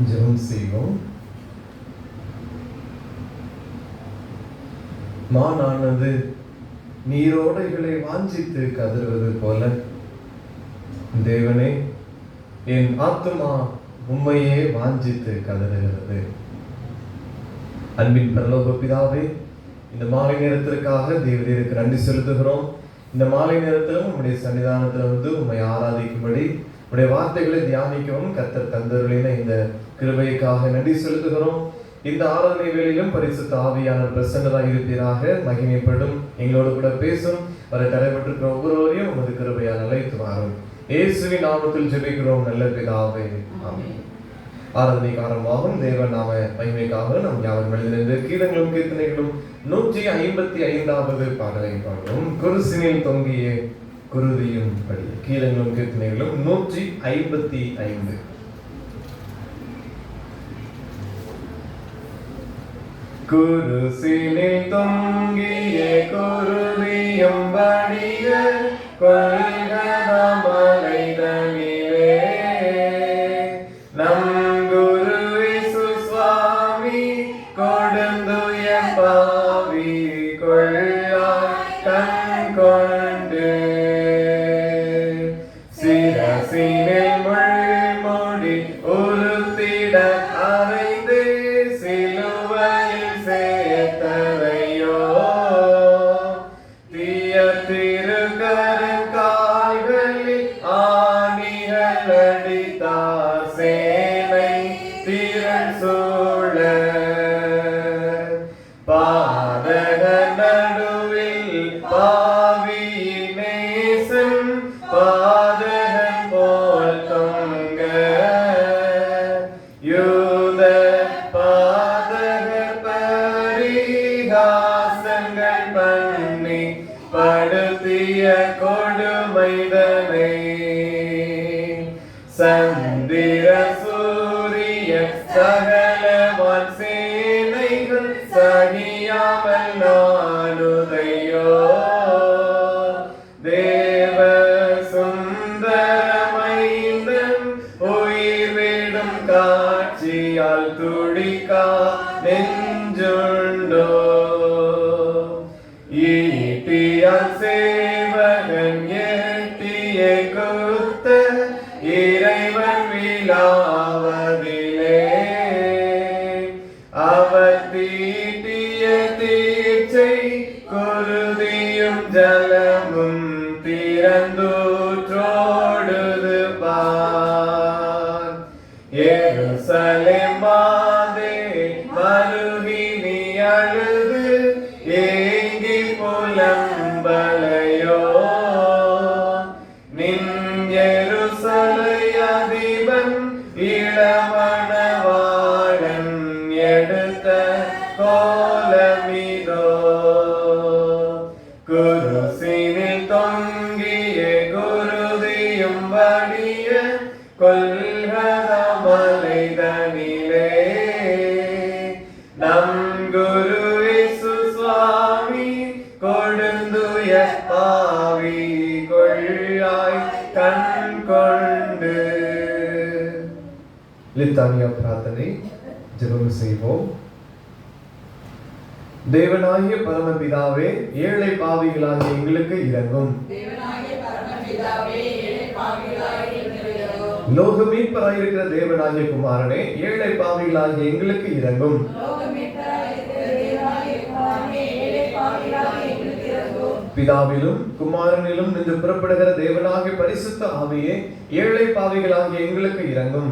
ஜெபம் செய்வோம். மானானது நீரோடைகளை வாஞ்சித்து கதறுவது போல, தேவனே, என் ஆத்துமா உம்மையே வாஞ்சித்து கதறுகிறது. அன்பின் பரலோக பிதாவே, இந்த மாலை நேரத்திற்காக தேவரீருக்கு நன்றி செலுத்துகிறோம். இந்த மாலை நேரத்திலும் உம்முடைய சன்னிதானத்தில் வந்து உம்மை ஆராதிக்கும்படி, உடைய வார்த்தைகளை தியானிக்கவும் கர்த்தர் தந்தருளின இந்த கிருபைக்காக நன்றி செலுத்துகிறோம். இந்த ஆராதனை வேளையிலும் பரிசுத்த ஆவியானவர் பிரசன்னராக இருப்பீராக. மகிமைப்படும் எங்களோடு கூட பேசும் வரை தடைபட்டிருக்கிற ஒவ்வொருவரையும் உமது கிருபையால் அழைத்து வாரும். இயேசுவின் நாமத்தில் ஜெபிக்கிறோம் நல்ல பிதாவே, ஆமென். ஆராதனைக்கு ஆரம்பமாகும். தேவ நாம மகிமைக்காக நாம் யாவரும் எழுதின கீதங்களும் கீர்த்தனைகளும் 155வது பாடலை பாடுவோம். குருசினில் தொங்கிய குருதியும் படி. கீதங்களும் கீர்த்தனைகளும் 155. குருசினில் தொங்கிய குருதியும் வடிய கொள்கதமலை தனிலே நம் குரு இயேசு சுவாமி கொடுந்துய பாவி கொள்ளாய் கண் கொண்டு சிரசினில் முள்முடி உறுத்திட அறைந்து சிலுவையில் சேர்த்தவையோ தீய திருக்கருங்கால்களில் ஆணிகள் அடித்தார் சேனை திரள் சூழ பாதக நடுவில் பாவியின் நேசம் பாதகன் போல் தொங்க யூத பாதகர் பரிகாசங்கள் பண்ணி படுத்திய கொடுமைதனை சந்திர சூரிய சகலவான் சேனைகள் சகியாமல் நானுதையோ தேவ சுந்தரமைந்தன் உயிர் விடும் காட்சியால் துடிக்கா நெஞ்சுண்டோ ஈட்டியால் சேவகன் எட்டிய குத்த இறைவன் விழாவதிலே அவர் தீட்டிய தீட்சை குருதியும் ஜலமும் திறந்தூற்றோடுது பார். எருசலேம் மாதே மருகி நீ அழுது ஏங்கி புலம்பலையோ நின் எருசலை அதிபன் இளமணவாளன் எடுத்த கோலமிதோ குருசினில் தொங்கிய குருதியும் வடிய கொள்கதமலை தனிலே நம் குரு இயேசு சுவாமி கொடுந்துய பாவி கொள்ளாய் கண் கொண்டு. லித்தானியா பிரார்த்தனை. ஜெபம் செய்வோம். தேவனாகிய பரமபிதாவே, ஏழை பாவிகளாகிய எங்களுக்கு இரங்கும். லோக மீட்பராயிருக்கிற தேவனாகிய குமாரனே, ஏழை பாவிகளாகிய எங்களுக்கு இரங்கும். பிதாவிலும் குமாரனிலும் நின்று புறப்படுகிற தேவனாகிய பரிசுத்த ஆவியே, ஏழை பாவிகளாகிய எங்களுக்கு இரங்கும்.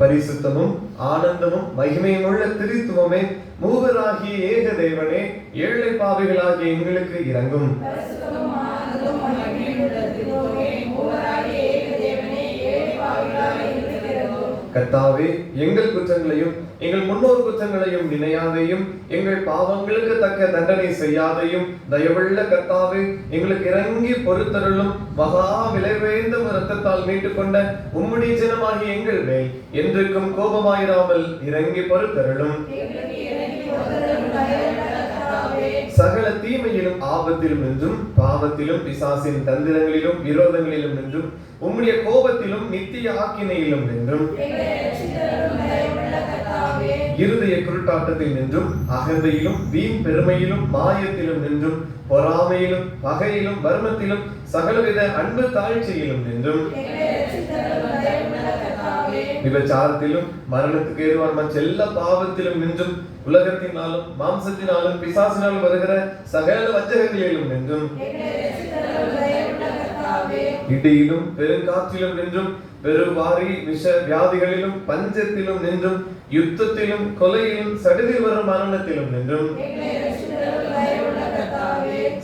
பரிசுத்தமும் ஆனந்தமும் மகிமையும் உள்ள திரித்துவமே, மூவராகிய ஏக தேவனே, ஏழை பாவிகளாகிய எங்களுக்கு இரங்கும். கர்த்தாவே, எங்கள் குற்றங்களையும் எங்கள் முன்னோர் குற்றங்களையும் நினையாதையும் எங்கள் பாவங்களுக்கு தக்க தண்டனை செய்யாதையும் தயவுள்ள கர்த்தாவே, எங்களுக்கு இறங்கி பொறுத்தருளும் மகா விலைவேந்த இரத்தத்தால் மீட்டுக் கொண்ட உம்முடைய ஜனமாகிய எங்கள் மேல் என்றைக்கும் கோபமாயிராமல் இறங்கி பொறுத்தருளும். சகல தீமையிலும் ஆபத்திலும் நின்றும் பாவத்திலும் பிசாசின் தந்திரங்களிலும் விரோதங்களிலும் நின்றும் உம்முடைய கோபத்திலும் நித்திய ஆக்கினையிலும் நின்றும் இருதய குருட்டாட்டத்தில் நின்றும் அகந்தையிலும் வீண் பெருமையிலும் மாயத்திலும் நின்றும் பொறாமையிலும் பகையிலும் வர்மத்திலும் சகலவித அன்பு தாழ்ச்சியிலும் நின்றும் விபச்சாரத்திலும் மரணத்துக்கு ஏதுவான மற்றெல்ல பாவத்திலும் நின்றும் உலகத்தினாலும் மாம்சத்தினாலும் பிசாசினாலும் வருகிற சகல வஞ்சகங்களிலும் நின்றும் இடியிலும் பெருங்காற்றிலும் நின்றும் பெருவாரி விஷ வியாதிகளிலும் பஞ்சத்திலும் நின்றும் யுத்தத்திலும் கொலையிலும் சடுதில் வரும் மரணத்திலும் நின்றும்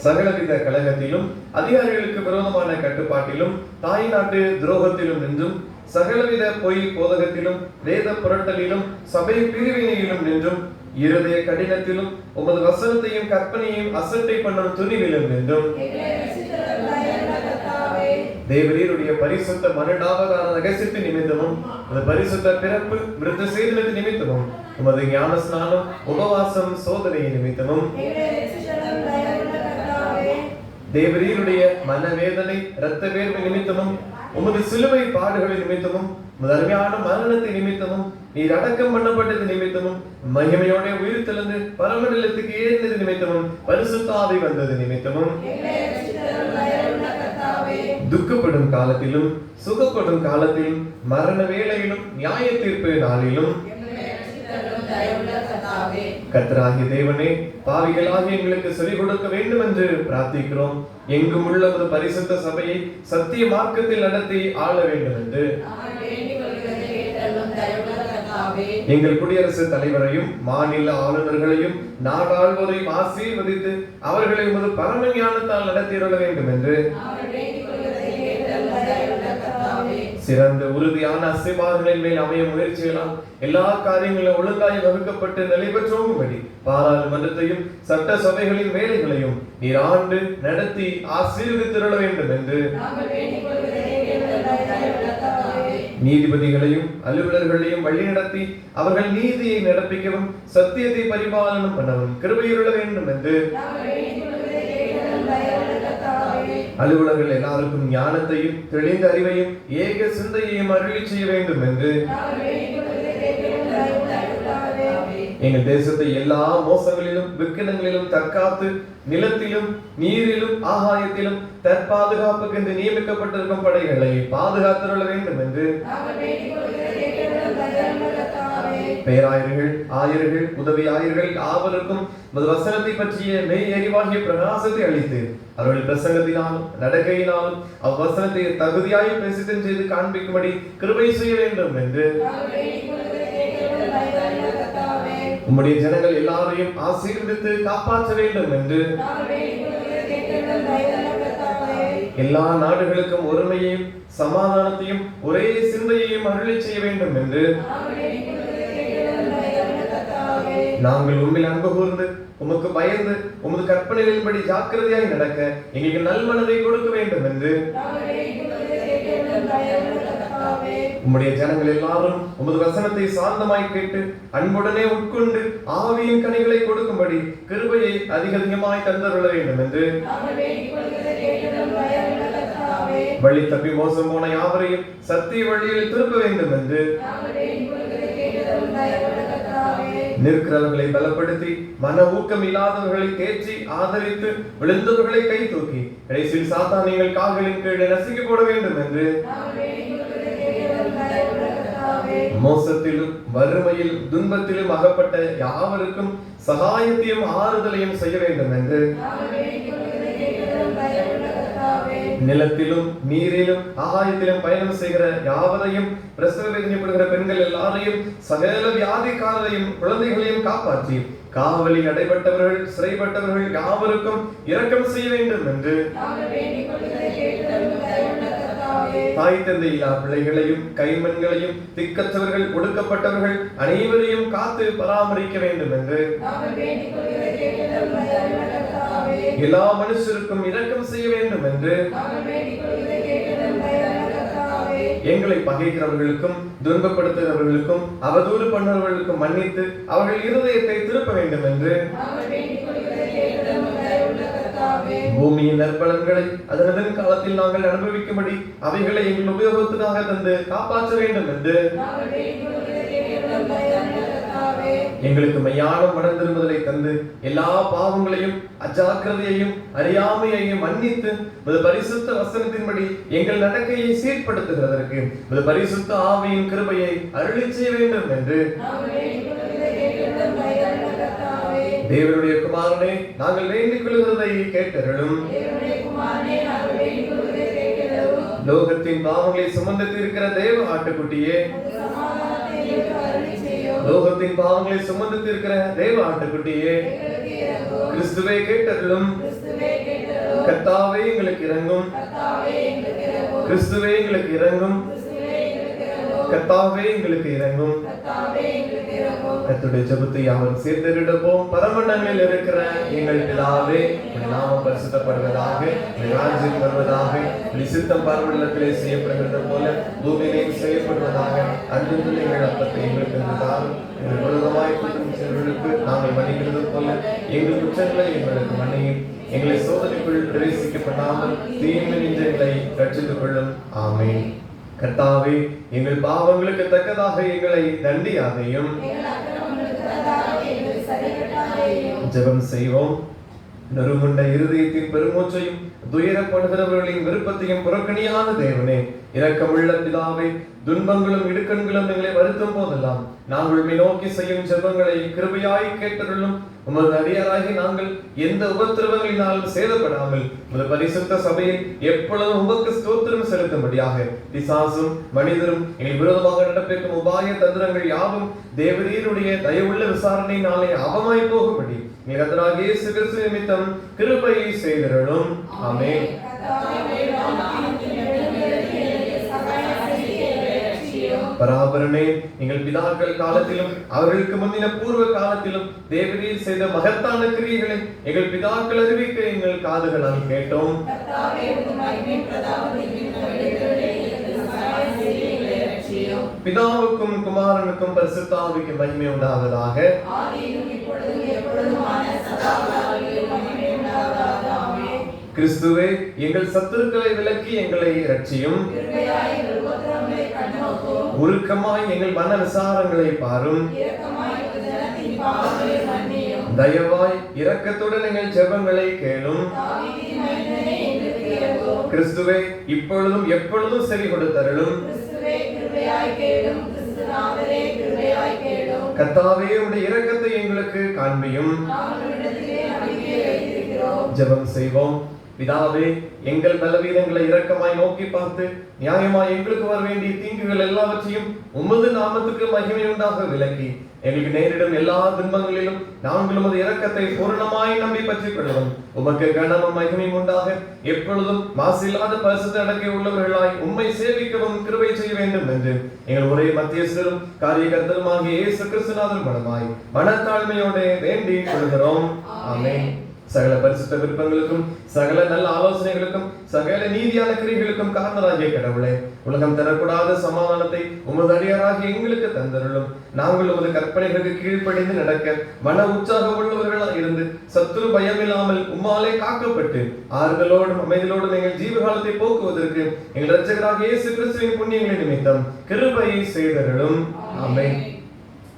சகலவித கலகத்திலும் அதிகாரிகளுக்கு விரோதமான கட்டுப்பாட்டிலும் தாய் நாட்டு துரோகத்திலும் நின்றும் சகலவித பொய் போதகத்திலும் வேத புரட்டலிலும் சபை பிரிவினையிலும் நின்றும் இருதய கடினத்திலும் உமது வசனத்தையும் கற்பனையும் அசட்டை பண்ணும் துணிவிலும் நின்றும் தேவரீருடைய பரிசுத்த மனடாவதான ரகசியத்து நிமித்தமும் அந்த பரிசுத்த பிறப்பு விருத்த சேதனத்து நிமித்தமும் உமது ஞான ஸ்நானம் உபவாசம் சோதனை நிமித்தமும் தேவரீருடைய மனவேதனை இரத்த வேர்வை நிமித்தமும் உமது சிலுவை பாடுகளின் நிமித்தமும் அருமையான மரணத்தை நிமித்தமும் நீர் அடக்கம் பண்ணப்பட்டது நிமித்தமும் மகிமையோட உயிர் தெளிந்து பரமநிலத்துக்கு ஏறினது நிமித்தமும் பரிசுத்த ஆவி வந்தது நிமித்தமும் துக்கப்படும் காலத்திலும் சுகப்படும் காலத்திலும் மரண வேளையிலும் நியாய தீர்ப்பு நாளிலும் கர்த்தராகிய தேவனே பாவிகளாகி எங்களுக்கு சொல்லிக் கொடுக்க வேண்டும் என்று பிரார்த்திக்கிறோம். எங்கும் உள்ள ஒரு பரிசுத்த சபையை சத்திய மார்க்கத்தில் நடத்தி ஆள வேண்டும் என்று எங்கள் குடியரசுத் தலைவரையும் மாநில ஆளுநர்களையும் நாடாளுவரையும் ஆசீர்வதித்து அவர்களை உமது பரம ஞானத்தால் நடத்திட வேண்டும் என்று சிறந்த உறுதியான அசைவாதங்களின் மேல் அமைய முயற்சிகளால் எல்லா காரியங்களும் ஒழுங்காய் வகுக்கப்பட்டு நிலை பெற்றோங்கும்படி பாராளுமன்றத்தையும் சட்ட சபைகளின் வேலைகளையும் நீர் ஆண்டு நடத்தி ஆசீர்வதித்திருள வேண்டும் என்று நீதிபதிகளையும் அலுவலர்களையும் வழிநடத்தி அவர்கள் நீதியை நடப்பிக்கவும் சத்தியத்தை பரிபாலனம் பண்ணவும் கிருபையுள்ள வேண்டும் என்று அலுவலர்கள் எல்லாருக்கும் ஞானத்தையும் தெளிந்த அறிவையும் ஏக சிந்தையையும் அருளி செய்ய வேண்டும் என்று எங்கள் தேசத்தை எல்லா மோசங்களிலும் விக்கினங்களிலும் தற்காத்து நிலத்திலும் நீரிலும் ஆகாயத்திலும் தற்பாதுகாப்புக்கு என்று நியமிக்கப்பட்டிருக்கும் படைகளை பாதுகாத்துள்ள வேண்டும் என்று பேராயர்கள் ஆயர்கள் உதவி ஆயர்கள் ஆவருக்கும் வசனத்தை பற்றிய மெய் அறிவாகிய பிரகாசத்தை அளித்து அவர்கள் பிரசங்கத்தினாலும் நடக்கையினாலும் அவ்வசனத்தை தகுதியாய் பிரசித்தம் செய்து காண்பிக்கும்படி கிருபை செய்ய வேண்டும் என்று உம்முடைய ஜனங்கள் எல்லாரையும் ஆசீர்வதித்து காப்பாற்ற வேண்டும் என்று எல்லா நாடுகளுக்கும் ஒருமையையும் சமாதானத்தையும் ஒரே சிந்தையையும் அருளி செய்ய வேண்டும் என்று நாங்கள் உண்மையில் அன்பு கூர்ந்து உமக்கு பயந்து உமது கற்பனைகளின்படி ஜாக்கிரதையாய் நடக்க எங்களுக்கு நல்மனதை கொடுக்க வேண்டும் என்று உம்முடைய ஜனங்கள் எல்லாரும் உமது வசனத்தை சாந்தமாய் கேட்டு அன்புடனே உட்கொண்டு ஆவியின் கனிகளை கொடுக்கும்படி கிருபையை அதிகமாய் தந்தருள வேண்டும் என்று வழி தப்பி மோசம் போன யாவரையும் சத்திய வழியில் திருப்ப வேண்டும் என்று நிற்கிறவர்களை பலப்படுத்தி மன ஊக்கம் இல்லாதவர்களை தேற்றி ஆதரித்து விழுந்தவர்களை கை தூக்கி கடைசியில் சாத்தானியங்கள் கால்களின் கீழே நசுக்கி போட வேண்டும் என்று மோசத்திலும் வறுமையிலும் துன்பத்திலும் அகப்பட்ட யாவருக்கும் சகாயத்தையும் ஆறுதலையும் செய்ய வேண்டும் என்று நிலத்திலும் நீரிலும் ஆகாயத்திலும் பயணம் செய்கிற யாவரையும் பிரசவ வேதனைப்படுகிற பெண்கள் எல்லாரையும் சகல வியாதிக்காரரையும் குழந்தைகளையும் காப்பாற்றி காவலில் அடைபட்டவர்கள் சிறைப்பட்டவர்கள் யாவருக்கும் இரக்கம் செய்ய வேண்டும் என்று தாய் தந்தை இல்லா பிள்ளைகளையும் கைமண்களையும் திக்கற்றவர்கள் ஒடுக்கப்பட்டவர்கள் அனைவரையும் காத்து பராமரிக்க வேண்டும் என்று எல்லா மனுஷருக்கும் இரக்கம் செய்ய வேண்டும் என்று எங்களை பகைக்கிறவர்களுக்கும் துன்பப்படுத்துகிறவர்களுக்கும் அவதூறு பண்ணுறவர்களுக்கும் மன்னித்து அவர்கள் இருதயத்தை திருப்ப வேண்டும் என்று பூமியின் நற்பலன்களை அதன் காலத்தில் நாங்கள் அனுபவிக்கும்படி அவைகளை எங்கள் உபயோகத்துக்காக தந்து காப்பாற்ற வேண்டும் என்று எங்களுக்கு மெய்யான மனம் திரும்புதலை தந்து எல்லா பாவங்களையும் அஜாக்கிரதையையும் அறியாமையையும் மன்னித்து பரிசுத்த வசனத்தின்படி எங்கள் நடக்கையை சீர்படுத்துகிறதற்கு பரிசுத்த ஆவியின் கிருபையை அருளி செய்ய வேண்டும் என்று தேவனுடைய குமாரனே நாங்கள் வேண்டிக் கொள்கிறதை கேட்டருளும். லோகத்தின் பாவங்களை சுமந்து தீர்க்கிற தேவ ஆட்டுக்குட்டியே, லோகத்தின் பாவங்களை சுமந்து தீர்க்கிற தேவ ஆட்டுக்குட்டியே, கிறிஸ்துவே கேட்டருளும். கர்த்தாவே எங்களுக்கு இரங்கும். கிறிஸ்துவே எங்களுக்கு இரங்கும். கர்த்தாவே எங்களுக்கு இரங்கும். கர்த்தருடைய ஜெபத்தை யாவரும் சேர்ந்தெடுப்போம். பரமண்டங்களில் இருக்கிற எங்கள் பிதாவே, உம்முடைய நாமம் பரிசுத்தப்படுவதாக, உம்முடைய ராஜ்யம் வருவதாக, உம்முடைய சித்தம் பரமண்டலத்திலே செய்யப்படுகிறது போல பூமியிலேயும் செய்யப்படுவதாக. அன்றில் எங்கள் அப்பத்தை எங்களுக்கு தாரும். எங்கள் விரோதமாய் குற்றம் செய்தவர்களுக்கு நாங்கள் மன்னிக்கிறது போல எங்கள் குற்றங்களை எங்களுக்கு மன்னியும். எங்களை சோதனைக்குள் பிரவேசிக்கப்படாமல் தீமை நின்று எங்களை ரட்சித்துக் கொள்ளும். ஆமென். கர்த்தாவே, எங்கள் பாவங்களுக்கு தக்கதாக எங்களை தண்டியாதையும். ஜெபம் செய்வோம். நறுமுண்ட இருதயத்தின் பெருமூச்சையும் துயரப்படுகிறவர்களின் விருப்பத்தையும் புறக்கணியான தேவனே, இரக்கமுள்ள பிதாவே, துன்பங்களும் இடுக்கண்களும் எங்களை வருத்தும் போதெல்லாம் நாங்கள் நோக்கி செய்யும் ஜெபங்களை கிருபையாய் கேட்டருளும். உமது அடியாராகி நாங்கள் எந்த உபத்திரவங்களினாலும் சேதப்படாமல் உமது பரிசுத்த சபையில் எப்பொழுதும் உமக்கு ஸ்தோத்திரம் செலுத்தும்படியாக பிசாசும் மனிதரும் எங்கள் விரோதமாக நடப்பிக்கும் உபாய தந்திரங்கள் யாவும் தேவரீருடைய தயவுள்ள விசாரணையினாலே அவமாய் போகும்படி கர்த்தராகிய இயேசு கிறிஸ்து நிமித்தம் கிருபையை செய்திருளும். ஆமென். பராபரனே, எங்கள் பிதாக்கள் காலத்திலும் அவர்களுக்கு முந்தின பூர்வ காலத்திலும் தேவரீர் செய்த மகத்தான கிரியைகளை எங்கள் பிதாக்கள் அறிவிக்க எங்கள் காதுகளால் கேட்டோம். பிதாவுக்கும் குமாரனுக்கும் பரிசுத்த ஆவிக்கும் மகிமை உண்டாவதாக. கிறிஸ்துவே, எங்கள் சத்துருக்களை விலக்கி எங்களை இரட்சியும். உருக்கமாய் எங்கள் மன விசாரங்களை பாரும். தயவாய் இரக்கத்துடன் எங்கள் ஜெபங்களை கேளும். கிறிஸ்துவே, இப்பொழுதும் எப்பொழுதும் செவி கொடுத்தருளும். கர்த்தாவே, உம்முடைய இரக்கத்தை எங்களுக்கு காண்பியும். ஜெபம் செய்வோம். பிதாவே, எங்கள் பலவீனங்களை இரக்கமாய் நோக்கி பார்த்து நியாயமாய் எங்களுக்கு வர வேண்டிய தீங்குகள் எல்லாவற்றையும் உமது நாமத்துக்கு மகிமை உண்டாக விலக்கி எங்களுக்கு நேரிடும் எல்லா துன்பங்களிலும் நாங்கள் உமது இரக்கத்தை பூரணமாய் நம்பி பற்றிக் கொள்ளும். உமக்கு கனமும் மகிமையும் உண்டாக எப்பொழுதும் மாசில்லாத பரிசுத்த அடக்கை உள்ளவர்களாய் உம்மை சேவிக்கவும் கிருபை செய்ய வேண்டும் என்று எங்கள் ஒரே மத்தியஸ்தரும் காரியகர்த்தருமாகிய இயேசு கிறிஸ்துநாதர் மூலமாய் மனத்தாழ்மையோடு வேண்டிக் கொள்கிறோம். ஆமென். சகல பரிசுத்த விருப்பங்களுக்கும் சகல நல்ல ஆலோசனைகளுக்கும் சகல நீதியான கிரியைகளுக்கும் காரணராகிய கடவுளே, உலகம் தரக்கூடாத சமாதானத்தை உமது அடியாராகிய எங்களுக்கு தந்தருளும். நாங்கள் உமது கற்பனைகளுக்கு கீழ்ப்படிந்து நடக்க மன உற்சாகம் உள்ளவர்களாக இருந்து சத்துரு பயமில்லாமல் உம்மாலே காக்கப்பட்டு ஆறுதலோடும் அமைதியோடும் எங்கள் ஜீவகாலத்தை போக்குவதற்கு எங்கள் இரட்சகராகிய இயேசு கிறிஸ்துவின் புண்ணியங்களை நிமித்தம் கிருபையை செய்தருளும். ஆமென்.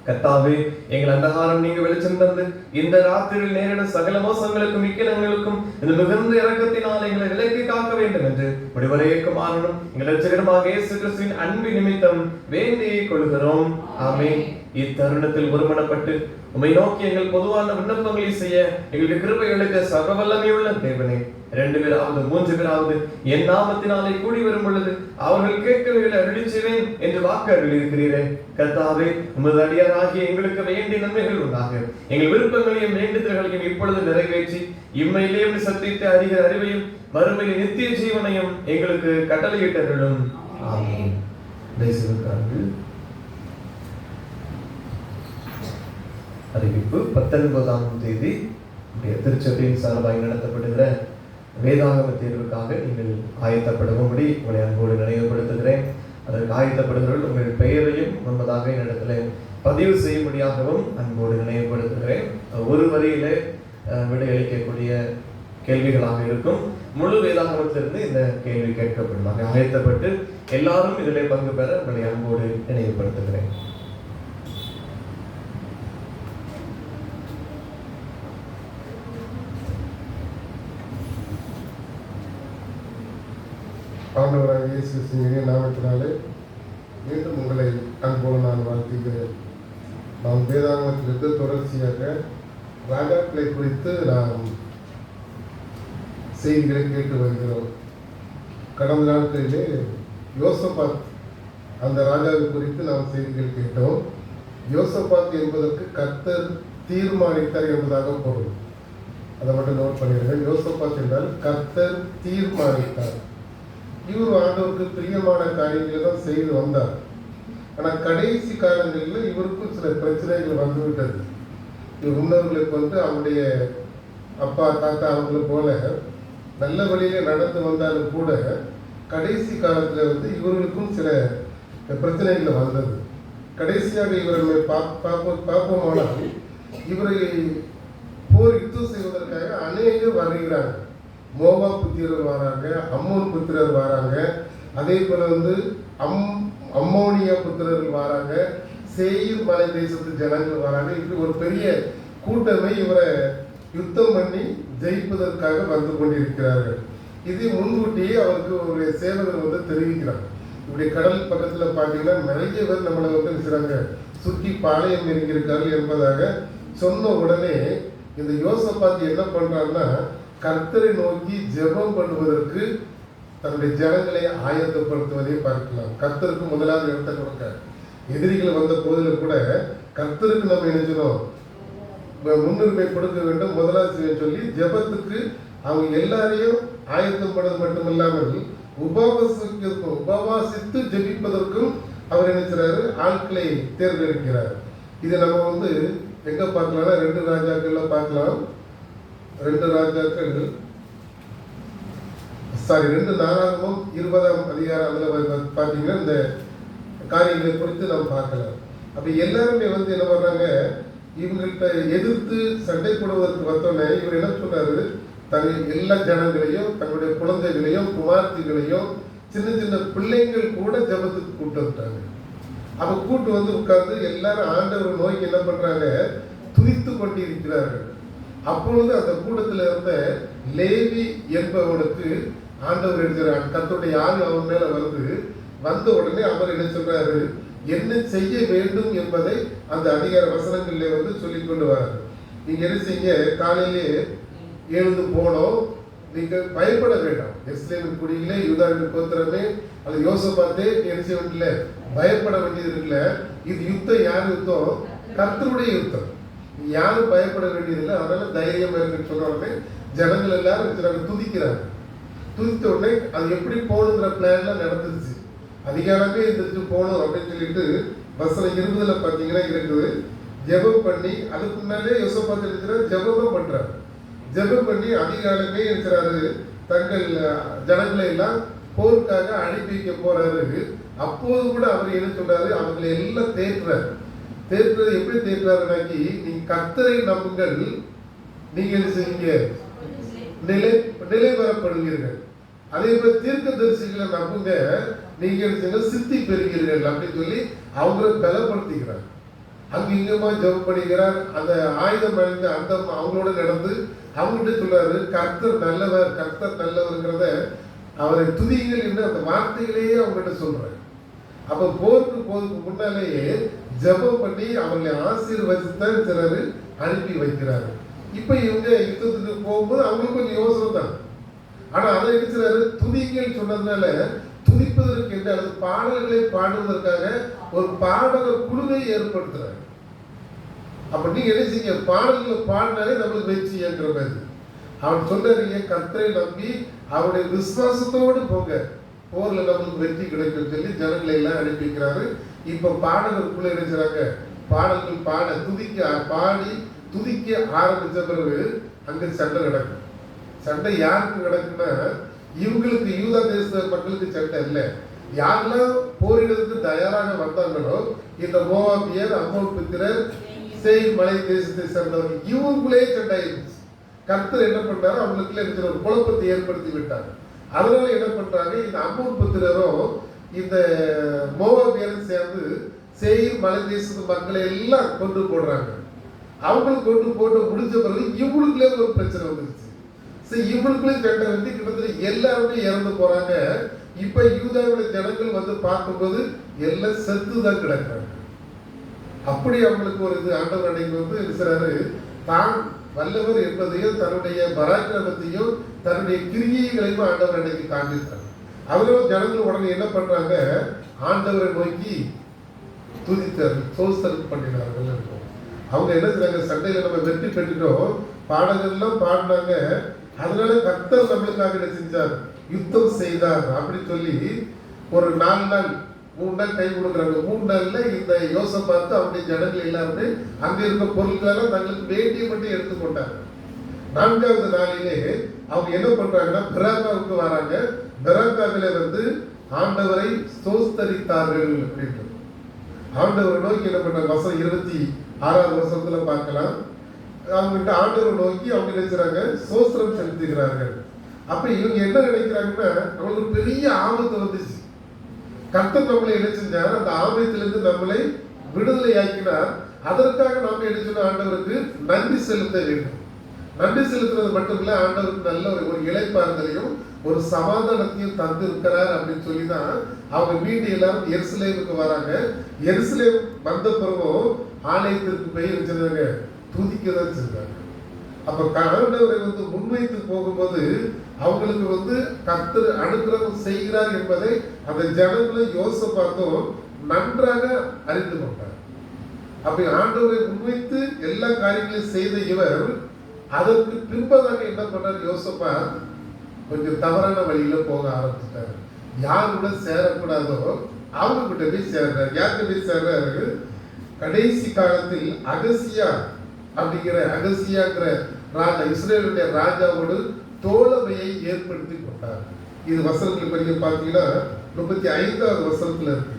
கர்த்தாவே, எங்கள் அந்தகாரம் நீங்க வெளிச்சம் தந்து இந்த ராத்திரியில் நேரிடும் சகல மோசங்களுக்கும் இக்கணங்களுக்கும் இந்த மிகுந்த இரக்கத்தினால் எங்களை விலக்கி காக்க வேண்டும் என்று ஒரே குமாரனும் எங்கள் இரட்சகருமாகிய இயேசு கிறிஸ்துவின் அன்பின் நிமித்தம் வேண்டிக் கொள்கிறோம். ஆமென். இத்தருணத்தில் ஒருமனப்பட்டு உம்மை நோக்கி எங்கள் பொதுவான விண்ணப்பங்களை செய்ய எங்களுக்கு கிருபைகளுக்கு சர்வ வல்லமையுள்ள தேவனே, 2 பேராவது 3 பேராவது என் நாமத்தினாலே கூடி வரும் பொழுது அவர்கள் கேட்கவைகளை அருளி செய்வேன் என்று வாக்கு அருளியிருக்கிறீரே. கர்த்தாவே, உமது அடியாராகிய எங்களுக்கு வேண்டிய நன்மைகள் உண்டாக எங்கள் விருப்பங்களையும் வேண்டுதல்களையும் இப்பொழுது நிறைவேற்றி இம்மையிலேயும் சத்தியத்தை அறிகிற அறிவையும் மறுமையில் நித்திய ஜீவனையும் எங்களுக்கு கட்டளையிட்டருளும். ஆமென். அறிவிப்பு 19ஆம் தேதி திருச்சபையின் சார்பாக நடத்தப்படுகிற வேதாகம தேர்வுக்காக நீங்கள் ஆயத்தப்படும்படி உங்களை அன்போடு நினைவுபடுத்துகிறேன். அதற்கு ஆயத்தப்படுகிறவர்கள் உங்கள் பெயரையும் முன்பதாக என்னிடத்துல பதிவு செய்யும்படியாகவும் அன்போடு நினைவுபடுத்துகிறேன். ஒரு வரியிலே விடையளிக்கக்கூடிய கேள்விகளாக இருக்கும். முழு வேதாகமத்திலிருந்து இந்த கேள்வி கேட்கப்படும். ஆயத்தப்பட்டு எல்லாரும் இதில் பங்கு பெற உங்களை அன்போடு நினைவுபடுத்துகிறேன். ஆண்டவராக இயேசு கிறிஸ்துவின் நாமத்தினாலே மீண்டும் உங்களை அன்போடு நான் வாழ்த்துகிறேன். நாம் வேதாகமத்திலிருந்து தொடர்ச்சியாக ராஜாக்களை குறித்து நாம் செய்திகளை கேட்டு வருகிறோம். கடந்த நாட்களிலே யோசபாத் அந்த ராஜாவை குறித்து நாம் செய்திகள் கேட்டோம். யோசபாத் என்பதற்கு கர்த்தர் தீர்மானித்தார் என்பதாக பொருள். அதை மட்டும் நோட் பண்ணிடுங்க. யோசபாத் என்றால் கர்த்தர் தீர்மானித்தார். இவர் ஆண்டவருக்கு பிரியமான காரியங்களை தான் செய்து வந்தார். ஆனால் கடைசி காலங்களில் இவருக்கும் சில பிரச்சனைகள் வந்துவிட்டது. இவர் முன்னோர்களுக்கு அவருடைய அப்பா தாத்தா அவங்களை போல நல்ல வழியில நடந்து வந்தாலும் கூட கடைசி காலத்தில் இவர்களுக்கும் சில பிரச்சனைகள் வந்தது. கடைசியாக இவரை பார்ப்போமானால் இவரை போர் யுத்தம் செய்வதற்காக அநேகர் வருகிறாங்க. மோவா புத்திரர் வராங்க, அம்மோன் புத்திரர் வராங்க, அதே போல அம்மோனியா புத்திரர்கள் வராங்க, சேயீர் மலை தேசத்து ஜனங்கள் வராங்க. இப்படி ஒரு பெரிய கூட்டமை இவரை யுத்தம் பண்ணி ஜெயிப்பதற்காக வந்து கொண்டிருக்கிறார்கள். இது முன்கூட்டியே அவருக்கு ஒரு சேவகர் தெரிவிக்கிறார். இப்படி கடல் பக்கத்தில் பார்த்தீங்கன்னா நிறைய பேர் நம்மளை சுற்றி பாளையம் நெருங்கியிருக்கார்கள் என்பதாக சொன்ன உடனே இந்த யோசபாத் என்ன பண்றாருன்னா கர்த்தரை நோக்கி ஜெபம் பண்ணுவதற்கு தன்னுடைய ஜனங்களை ஆயத்தப்படுத்துவதை பார்க்கலாம். கர்த்தருக்கு முதலாவது இடத்தை கொடுக்க எதிரிகள் வந்த போதிலும் கூட கர்த்தருக்கு நம்ம நினைச்சோம் முன்னுரிமை கொடுக்க வேண்டும், முதலாவது சொல்லி ஜெபத்துக்கு அவங்க எல்லாரையும் ஆயத்தம் பண்ணது மட்டுமில்லாமல் உபவாசித்து ஜெபிப்பதற்கும் அவர் நினைக்கிறாரு ஆட்களை தேர்ந்தெடுக்கிறார். இதை நம்ம எங்க பார்க்கலாம்னா 2 ராஜாக்கள்ல பார்க்கலாம். 2 நாளாகமம் 20ஆம் அதிகாரம் அதுல பார்த்தீங்கன்னா இந்த காரியங்களை குறித்து நாம் பார்க்கலாம். அப்ப எல்லாருமே என்ன பண்றாங்க, இவங்கள்ட்ட எதிர்த்து சண்டை போடுவதற்கு வந்தோடனே இவர் என்ன சொல்றாரு, எல்லா ஜனங்களையும் தங்களுடைய குழந்தைகளையும் குமார்த்திகளையும் சின்ன சின்ன பிள்ளைங்கள் கூட ஜபத்துக்கு கூப்பிட்டு வந்துட்டாங்க. அப்ப கூட்டு உட்கார்ந்து எல்லாரும் ஆண்டவர் நோய்க்கு என்ன பண்றாங்க, துதித்து கொண்டிருக்கிறார்கள். அப்பொழுது அந்த கூட்டத்தில் இருந்த லேவி என்பவனுக்கு ஆண்டவர் எழுதுகிறார். கர்த்தருடைய ஆவி அவன் மேல வந்த உடனே அவர் என்ன சொல்றாரு, என்ன செய்ய வேண்டும் என்பதை அந்த அதிகார வசனங்களிலே சொல்லிக் கொண்டு வராரு. நீங்க என்ன செய்ய, காலையிலே எழுந்து போனோம், நீங்கள் பயப்பட வேண்டாம். எருசலேமின் குடியிலே யூதாவின் கோத்திரமே அல்லது யோசபாத்தே என்ன செய்ய வேண்டியதில்லை, பயப்பட வேண்டியது இருக்குல்ல. இது யுத்தம், யார் யுத்தம்? கர்த்தருடைய யுத்தம். யாரும் பயப்பட வேண்டியதில்லை. அதனால தைரியம் இருக்குன்னு சொன்ன உடனே ஜனங்கள் எல்லாரும் துதிக்கிறாங்க. துதித்த உடனே அது எப்படி போகணுங்கிற பிளான்லாம் நடந்துச்சு. அதிகாரமே எந்திரிச்சு போகணும் அப்படின்னு சொல்லிட்டு வசனம் 20ல பார்த்தீங்கன்னா இருக்குது. ஜெபம் பண்ணி அதுக்கு முன்னாலே யோசபாத் இருக்கிறார், ஜெபம் பண்றாரு. ஜெபம் பண்ணி அதிகாரமே இருக்கிறாரு, தங்கள் ஜனங்களை எல்லாம் போருக்காக அனுப்பி வைக்க போறாரு. அப்போது கூட அவர் என்ன சொல்றாரு, அவங்களை எல்லாம் தேற்றுறாரு. தேற்றுறது எப்படி தேற்றுறாருனாக்கி, நீங்க கர்த்தரை நம்புங்கள், நீங்க என்ன செய்வீங்க, நிலை பெறப்படுவீர்கள். அதே போல தீர்க்க தரிசிகளை நம்புங்க, நீங்க என்ன சித்தி பெறுகிறீர்கள் அப்படின்னு சொல்லி அவங்களை பலப்படுத்திக்கிறார். அங்க இங்கமா ஜெபம் பண்ணிக்கிறார். அந்த ஆயுதம் அணிந்த அந்த அவங்களோட நடந்து அவங்ககிட்ட சொல்றாரு, கர்த்தர் நல்லவர், கர்த்தர் நல்லவர்ங்கிறத அவரை துதிங்கள் என்று அந்த வார்த்தைகளையே அவங்ககிட்ட சொல்றாரு. அப்ப போருக்கு முன்னாலேயே ஜெபம் பண்ணி அவர்களை ஆசீர்வதித்தான் சிலர் அனுப்பி வைக்கிறாரு. இப்ப இவங்க யுத்தத்துக்கு போகும்போது அவங்களுக்கு கொஞ்சம் யோசனை தான். ஆனா அதை இருக்கிறாரு, துதிங்கள் சொன்னதுனால துதிப்பதற்கு என்று அல்லது பாடல்களை பாடுவதற்காக ஒரு பாடகர் குழுவை ஏற்படுத்துறாரு. அப்ப நீங்க என்ன செய்ய, பாடல்களை பாடினாலே நம்மளுக்கு வெற்றி என்கிற மாதிரி அவர் சொல்றாரு, கர்த்தரை நம்பி அவருடைய விசுவாசத்தோடு போங்க, போர்ல நம்மளுக்கு வெற்றி கிடைக்கும் சொல்லி ஜனங்களை எல்லாம் அனுப்பிக்கிறாரு. இப்ப பாடகர் குழு என்ன செய்றாங்க, பாடல்கள் பாடி துதிக்க ஆரம்பிச்ச பிறகு அங்க சண்டை நடக்கும். சண்டை யாருக்கு நடக்குன்னா, இவங்களுக்கு யூதா தேச மக்களுக்கு சண்டை இல்லை. யாரெல்லாம் போரிடுறதுக்கு தயாராக வந்தாங்களோ, இந்த மோவாபியர், அம்மோன் புத்திரர், சேயீர் மலை தேசத்தை சேர்ந்தவர்கள், இவங்களே சண்டை ஆயிடுச்சு. கர்த்தர் என்ன பண்றாரு, அவங்களுக்குள்ள இருக்கிற ஒரு குழப்பத்தை ஏற்படுத்தி விட்டார். அதனால என்ன பண்றாங்க, இந்த அம்மோன் புத்திரரும் இந்த மோவாபியரும் சேர்ந்து சேயீர் மலை தேசத்து மக்களை எல்லாம் கொண்டு போடுறாங்க. அவங்களுக்கு கொண்டு போட்டு முடிஞ்ச பிறகு இவங்களுக்குள்ளே ஒரு பிரச்சனை வந்துருச்சு. இவங்களுக்குள்ளே சண்டை வந்து கிட்டத்தட்ட எல்லாருமே இறந்து போறாங்க. இப்ப யூதாவுடைய ஜனங்கள் வந்து பார்க்கும்போது எல்லாம் செத்து தான் கிடக்குறாங்க. அப்படி அவங்களுக்கு ஒரு இது ஆண்டவர் அன்னைக்கு வந்து இருக்கிறாரு, தான் வல்லவர் என்பதையும் தன்னுடைய பராக்கிரமத்தையும் தன்னுடைய கிரியைகளையும் ஆண்டவர் அன்னைக்கு காண்பித்தார். அவரும் ஜனங்கள் உடனே என்ன பண்றாங்க, ஆண்டவரை நோக்கி துதித்தார், சோஸ்தரம் பண்ணினார்கள். அவங்க என்ன செய்றாங்க, சண்டையில நம்ம வெற்றி பெற்றுட்டோம், பாடகர்லாம் பாடினாங்க, அதனால கர்த்தர் நம்மளுக்காக என்ன செஞ்சார், யுத்தம் செய்தார் அப்படி சொல்லி ஒரு 4 நாள் 3 நாள் கை கொடுக்குறாங்க. 3 நாள்ல இந்த யோசபாத்து அவருடைய ஜனங்கள் எல்லாருமே அங்க இருக்க பொருட்களெல்லாம் தங்களுக்கு வேண்டிய மட்டும் எடுத்துக்கொண்டாங்க. 4வது நாளிலே அவங்க என்ன பண்றாங்கன்னா பெராக்காவுக்கு வராங்க. பெராக்காவிலே வந்து ஆண்டவரை ஸ்தோத்தரித்தார்கள் அப்படின்ட்டு ஆண்டவரை நோக்கி என்ன பண்றாங்க, வசனம் 26வது வசனத்துல பார்க்கலாம். அவங்ககிட்ட ஆண்டவரை நோக்கி அவங்க நினைக்கிறாங்க, ஸ்தோத்திரம் செலுத்துகிறார்கள். அப்ப இவங்க என்ன நினைக்கிறாங்கன்னா, அவங்களுக்கு பெரிய ஆபத்து வந்துச்சு. கர்த்தர் நம்மளை என்ன செஞ்சார், அந்த ஆபத்திலிருந்து நம்மளை விடுதலை ஆக்கினார். அதற்காக நம்ம என்ன சொன்ன, ஆண்டவருக்கு நன்றி செலுத்த வேண்டும். நன்றி செலுத்துறது மட்டும் இல்ல, ஆண்டவருக்கு நல்ல ஒரு இளைப்பாறுதலையும் ஒரு சமாதானத்தையும் தந்து இருக்கிறார் அப்படின்னு சொல்லிதான் அவங்க மீண்டும் எல்லாரும் எருசலேமுக்கு வராங்க. எருசலேம் வந்த பிறகும் ஆலயத்திற்கு போய் வச்சிருந்தாங்க, துதிக்கதான் செஞ்சாங்க. அப்ப ஆண்டவரை வந்து முன்வைத்து போகும்போது அவங்களுக்கு வந்து கர்த்தர் அனுக்கிரகம் செய்கிறார் என்பதை அந்த ஜனங்களும் யோசபாத்தும் நன்றாக அறிந்து கொண்டார். அப்படி ஆண்டவரை முன்வைத்து எல்லா காரியங்களையும் செய்த இவர் அதற்கு பின்பதாக என்ன பண்றார், யோசபாத் கொஞ்சம் தவறான வழியில போக ஆரம்பிச்சிட்டாரு. யார் கூட சேரக்கூடாதோ அவங்க கிட்ட போய் சேர்றாரு. யார்கிட்ட போய் சேர்றாரு, கடைசி காலத்தில் அகசியா அகசியாங்கிற ராஜா, இஸ்ரேலுடைய ராஜாவோடு தோழமையை ஏற்படுத்தி கொண்டார். இது வசனத்துல படிக்க பார்த்தீங்கன்னா 35வது வசனத்துல இருக்கு.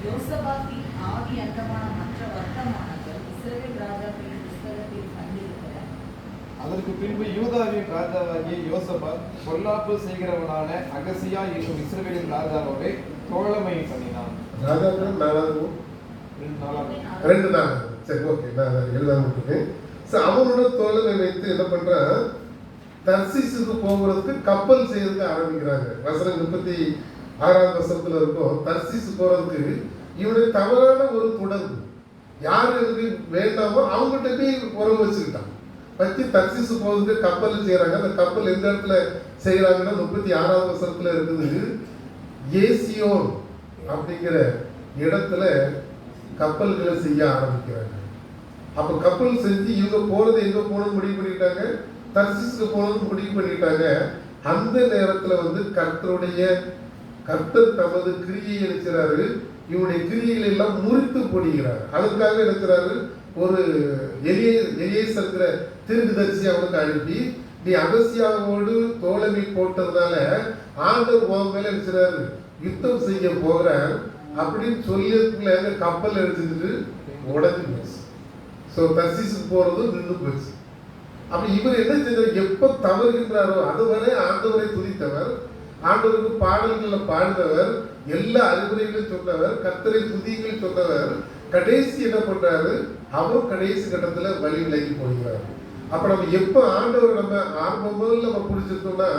யோசபாத்தின் ஆவி அந்தமான மற்ற வர்த்தமானங்கள் இஸ்ரவேல் ராஜாக்களின் புஸ்தகத்தில் கண்டிருக்கிற. அதற்கு பின்பு யூதாவின் ராஜாவாகிய யோசபாத் பொல்லாப்பு செய்கிறவனான அகசியா என்னும் இஸ்ரவேலின் ராஜாவோடு தோழமை பண்ணினான். ராஜாக்கள் 2 நாள். சரி, ஓகே, நான் எழுதாம விட்டுருக்கேன். அவனோட தோழமை வைத்து என்ன பண்றான், தர்சீசுக்கு போகிறதுக்கு கப்பல் செய்யறதுக்கு ஆரம்பிக்கிறாங்க. வசனம் 36வது வசனத்துல இருக்கும். தர்சீசு போறதுக்கு இவனுடைய தவறான ஒரு தொடர்பு, யாரு எதுக்கு வேண்டாமோ அவங்ககிட்ட போய் உறவு வச்சுக்கிட்டான். வச்சு தர்சீசு போறதுக்கு கப்பல் செய்யறாங்க. அந்த கப்பல் எந்த இடத்துல செய்யறாங்கன்னா 36வது வசனத்துல இருக்குது. ஏசியோன் அப்படிங்கிற இடத்துல கப்பல்களை செய்ய ஆரம்பிக்கிறாங்க. அப்ப கப்பல் செஞ்சு இவங்க போறது எங்க போகணும்னு முடிவு பண்ணிட்டாங்க, தர்சீசுக்கு போகணும்னு முடிவு பண்ணிட்டாங்க. அந்த நேரத்துல வந்து கர்த்தர் தமது கிரியை நினைக்கிறாரு, இவனுடைய கிரியைகளை எல்லாம் முறித்து போடுகிறார். அதுக்காக நினைக்கிறாரு, ஒரு எலியேசர்ங்கிற தீர்க்கதரிசி அவனுக்கு அனுப்பி, நீ அகசியாவோடு தோழமை போட்டதுனால ஆண்டவர் உன் மேல நினைக்கிறாரு, யுத்தம் செய்ய போகிறார் அப்படின்னு சொல்லியதுக்குள்ள கப்பல் எடுத்துக்கிட்டு உடஞ்சி போச்சு. ஸோ தர்சீசுக்கு போறது நின்று போச்சு. அப்ப இவர் என்ன செய்தார், எப்ப தவறுகின்றாரோ அதுவரை ஆண்டவரை துதித்தவர், ஆண்டவருக்கு பாடல்களை பாடினவர், எல்லா அறிவுரைகளையும் சொன்னவர், கர்த்தரை துதிகள் சொன்னவர், கடைசி என்ன பண்றாரு, அவரும் கடைசி கட்டத்துல வழி விலகி போகிறார். அப்ப நம்ம எப்ப ஆண்டவர் நம்ம ஆரம்பம் முதல்ல நம்ம பிடிச்சிருக்கோம்னா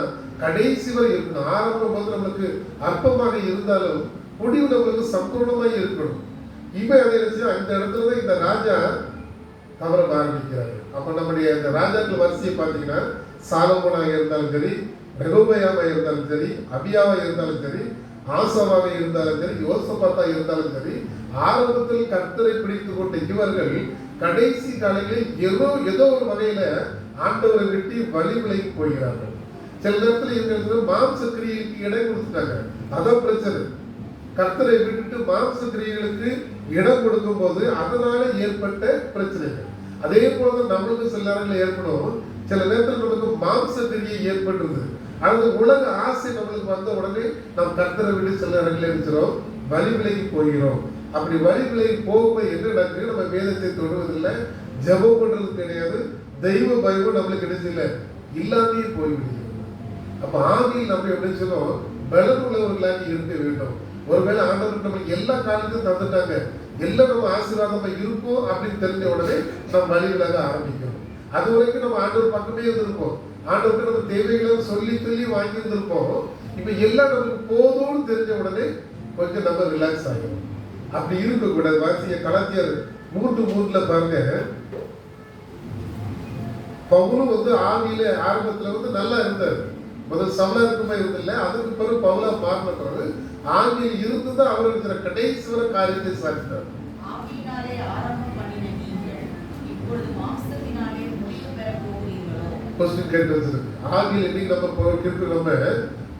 கடைசி வரை இருக்கணும். ஆரம்பம் போது நம்மளுக்கு அற்பமாக இருந்தாலும் முடிவு நம்மளுக்கு சம்பூர்ணமாக இருக்கணும். இவன் அதை நினைச்சு அந்த இடத்துலதான் இந்த ராஜா தவற ஆரம்பிக்கிறாரு. அப்ப நம்முடைய இந்த ராஜாக்கள் வரிசையை பார்த்தீங்கன்னா சாலமோனாக இருந்தாலும் சரி, ரெகோபயாவா இருந்தாலும் சரி, அபியாவா இருந்தாலும் சரி, ஆசாவாக இருந்தாலும் சரி, யோசபாத்தா இருந்தாலும் சரி, ஆரம்பத்தில் கர்த்தரை பிடித்து கொண்ட இவர்கள் கடைசி காலையில் ஏதோ ஒரு வகையில ஆண்டவரை விட்டு வழி விலகி போகிறார்கள். சில நேரத்தில் இவங்க மாம்ச கிரியைக்கு இடம் கொடுத்துட்டாங்க. அதான் பிரச்சனை. கர்த்தரை விட்டுட்டு மாம்ச கிரியைகளுக்கு இடம் கொடுக்கும் போது அதனால ஏற்பட்ட பிரச்சனைகள். அதே போலதான் நம்மளுக்கு சில நேரங்களில் ஏற்படும். சில நேரத்தில் நமக்கு மாம்ச கிரியை ஏற்படுறது, அது உலக ஆசை நம்மளுக்கு வந்த உடனே நாம் கர்த்தரை விட்டு சில நேரங்களில் இருக்கிறோம், வழி விலகி போகிறோம். அப்படி வழி விலகி போகும்போது என்ன நடக்குது, நம்ம வேதத்தை தொடுவதில்லை, ஜெபம் பண்றது கிடையாது, தெய்வ பயமும் நம்மளுக்கு கிடைச்சல இல்லாமே போய்விடுகிறது. அப்ப ஆவியில் நம்ம எப்படி சொல்லுவோம், பலன் உள்ளவர்களாக இருக்க வேண்டும். ஒருவேளை ஆண்டவர் நம்மளுக்கு எல்லா காலத்தையும் தந்துட்டாங்க, எல்லாம் நம்ம ஆசீர்வாதமா இருக்கும் அப்படின்னு தெரிஞ்ச உடனே நம்ம வழிகளாக ஆரம்பிக்கணும். அது வரைக்கும் நம்ம ஆண்டவர் பக்கமே இருந்திருப்போம், ஆண்டவருக்கு நம்ம தேவைகளை சொல்லி சொல்லி வாங்கி இருந்திருப்போம். இப்ப எல்லாம் நமக்கு போதும்னு தெரிஞ்ச உடனே கொஞ்சம் நம்ம ரிலாக்ஸ் ஆகிடும். அப்படி இருக்கக்கூடாது. வாசிய கலாத்தியர் 3:3 பாருங்க, பவுலும் ஆவியில ஆரம்பத்துல நல்லா இருந்தார். முதல் சவுலா இருக்குமா இருந்தில்ல, அதுக்கு பிறகு பவுலா மாறினவர் ஆவியில் இருந்துதான் அவர் இருக்கிற கடைசி வரை காரியத்தை சாதித்தார். ஆவியினாலே ஆரம்பம் பண்ணின நீங்கள் இப்பொழுது மாம்சத்தினாலே முடிவு பெற போகிறீர்களோ? கொஸ்டின் கேட்டு வச்சிருக்கு. ஆவியில் இன்னைக்கு நம்ம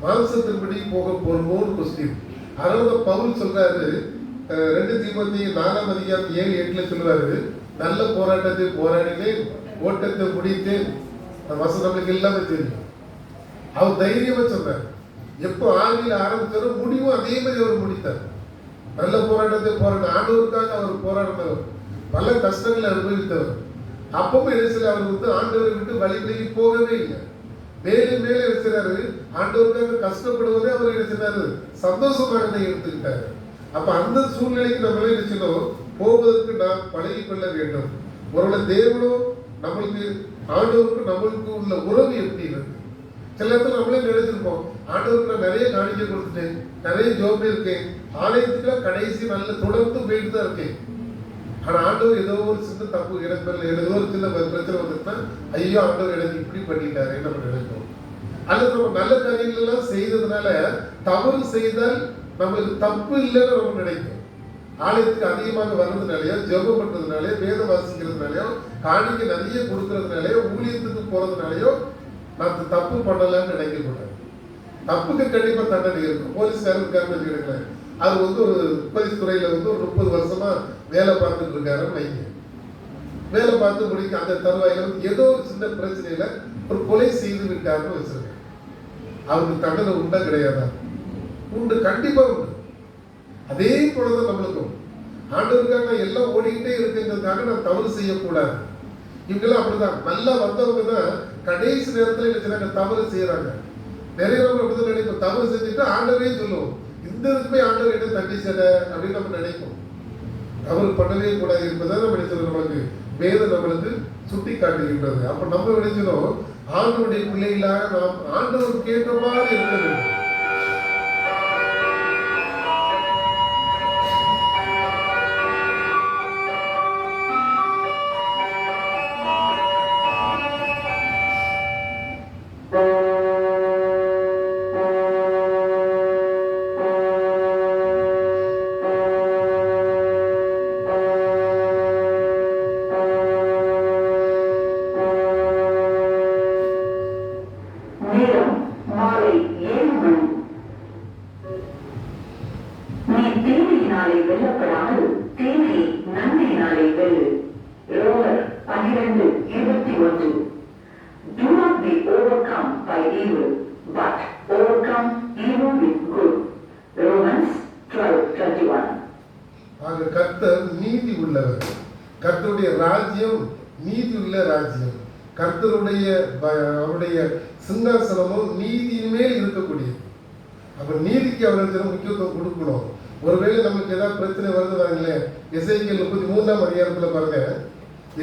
மாம்சத்தின்படி போக போறோம்னு கொஸ்டின். அதனால பவுல் சொல்றாரு 2 தீமோத்தேயு 4:7-8 சொல்லுவாரு, நல்ல போராட்டத்தை போராடினேன், ஓட்டத்தை முடித்தேன். வசனம் நம்மளுக்கு எல்லாமே தெரியும். அவர் தைரியமா சொன்னார். எப்போ ஆவியில் ஆரம்பிச்சாரோ முடிவும் அதே மாதிரி அவர் முடித்தார். நல்ல போராட்டத்தை போராட ஆண்டவருக்காக அவர் போராடினவர், பல கஷ்டங்களை அனுபவித்தவர். அப்பவும் என்ன செய்ய அவர் ஆண்டவரை விட்டு வழி விலகி போகவே இல்லை. மேலே மேலே வச்சுறாரு. ஆண்டவருக்காக கஷ்டப்படுவதே அவர் என்ன செய்றாரு, சந்தோஷமானதை எடுத்துக்கிட்டாரு. அப்ப அந்த சூழ்நிலைக்கு நம்மளே என்ன செய்யணும், போவதற்கு நாம் பழகி கொள்ள வேண்டும். ஒருவேளை தேவனும் நம்மளுக்கு ஆண்டவருக்கு நம்மளுக்கு உள்ள உறவு எப்படி இருக்கு? சில இடத்துல நம்மளே நினைச்சிருப்போம், ஆண்டவருக்கு நான் நிறைய காணிக்கை கொடுத்துட்டேன், நிறைய ஜோப் இருக்கேன், ஆலயத்துக்குலாம் கடைசி நல்ல தொடர்ந்து போயிட்டு தான் இருக்கேன். ஆனா ஆண்டவர் ஏதோ ஒரு சின்ன தப்பு எனக்கு ஏதோ ஒரு சின்ன பிரச்சனை வந்துட்டுனா, ஐயோ ஆண்டவர் எனக்கு இப்படி பண்ணிட்டாரு நம்ம நினைப்போம். அல்லது நம்ம நல்ல காரியங்கள் எல்லாம் செய்ததுனால தவறு செய்தால் நம்மளுக்கு தப்பு இல்லைன்னு நம்ம நினைக்கும். ஆலயத்துக்கு அதிகமாக வர்றதுனாலயோ, ஜெபம் பண்றதுனாலயோ, வேதம் வாசிக்கிறதுனாலயோ, காணிக்கை நிறைய கொடுக்கறதுனாலயோ, ஊழியத்துக்கு போறதுனாலயோ நான் தப்பு பண்ணலன்னு நினைக்க கூடாது. தப்புக்கு கண்டிப்பா தண்டனை இருக்கும். போலீஸ்காரர் இருக்காருன்னு வச்சுக்கிறேன், அது ஒரு போலீஸ் துறையில ஒரு 30 வருஷமா வேலை பார்த்துட்டு இருக்காருன்னு வைங்க. வேலை பார்த்து முடிக்க அந்த தருவாயில ஏதோ ஒரு சின்ன பிரச்சனையில ஒரு கொலை செய்து விட்டாருன்னு வச்சிருக்கேன். அவருக்கு தண்டனை உண்டா கிடையாதா? உண்டு, கண்டிப்பா உண்டு. அதே போலதான் நம்மளுக்கும். ஆண்டவருக்காக நான் எல்லாம் ஓடிக்கிட்டே இருக்குங்கிறதுக்காக நான் தவறு செய்யக்கூடாது. இவங்கெல்லாம் அப்படிதான் நல்லா வந்தவங்க தான் கடைசி நேரத்தில் என்ன செய்றாங்க, தவறு செய்யறாங்க. நிறைய நம்ம அப்படிதான் நினைப்போம், தவறு செஞ்சுட்டு ஆண்டவரே சொல்லுவோம், இந்த இதுக்குமே ஆண்டவர் என்ன தண்டிச்சல அப்படின்னு நம்ம நினைப்போம். தவறு பண்ணவே கூடாது என்பதை நம்ம நினைச்சோம், நமக்கு வேதம் நம்மளுக்கு சுட்டி காட்டுகின்றது. அப்ப நம்ம நினைச்சோம், ஆண்டவருடைய பிள்ளைகளாக நாம் ஆண்டவருக்கு ஏற்ற மாதிரி இருக்க வேண்டும். கர்த்தர் நீதி உள்ளவர். கர்த்தருடைய ராஜ்யம் நீதி உள்ள ராஜ்யம். கர்த்தருடைய அவருடைய சிங்காசனமும் நீதியின் மேல் இருக்கக்கூடியது. அப்ப நீதிக்கு அவர்களுக்கு முக்கியத்துவம் கொடுக்கணும். ஒருவேளை நமக்கு ஏதாவது பிரச்சனை வருது வாங்களேன், எசேக்கியேல் 33ஆம் அதிகாரத்துல பாருங்க,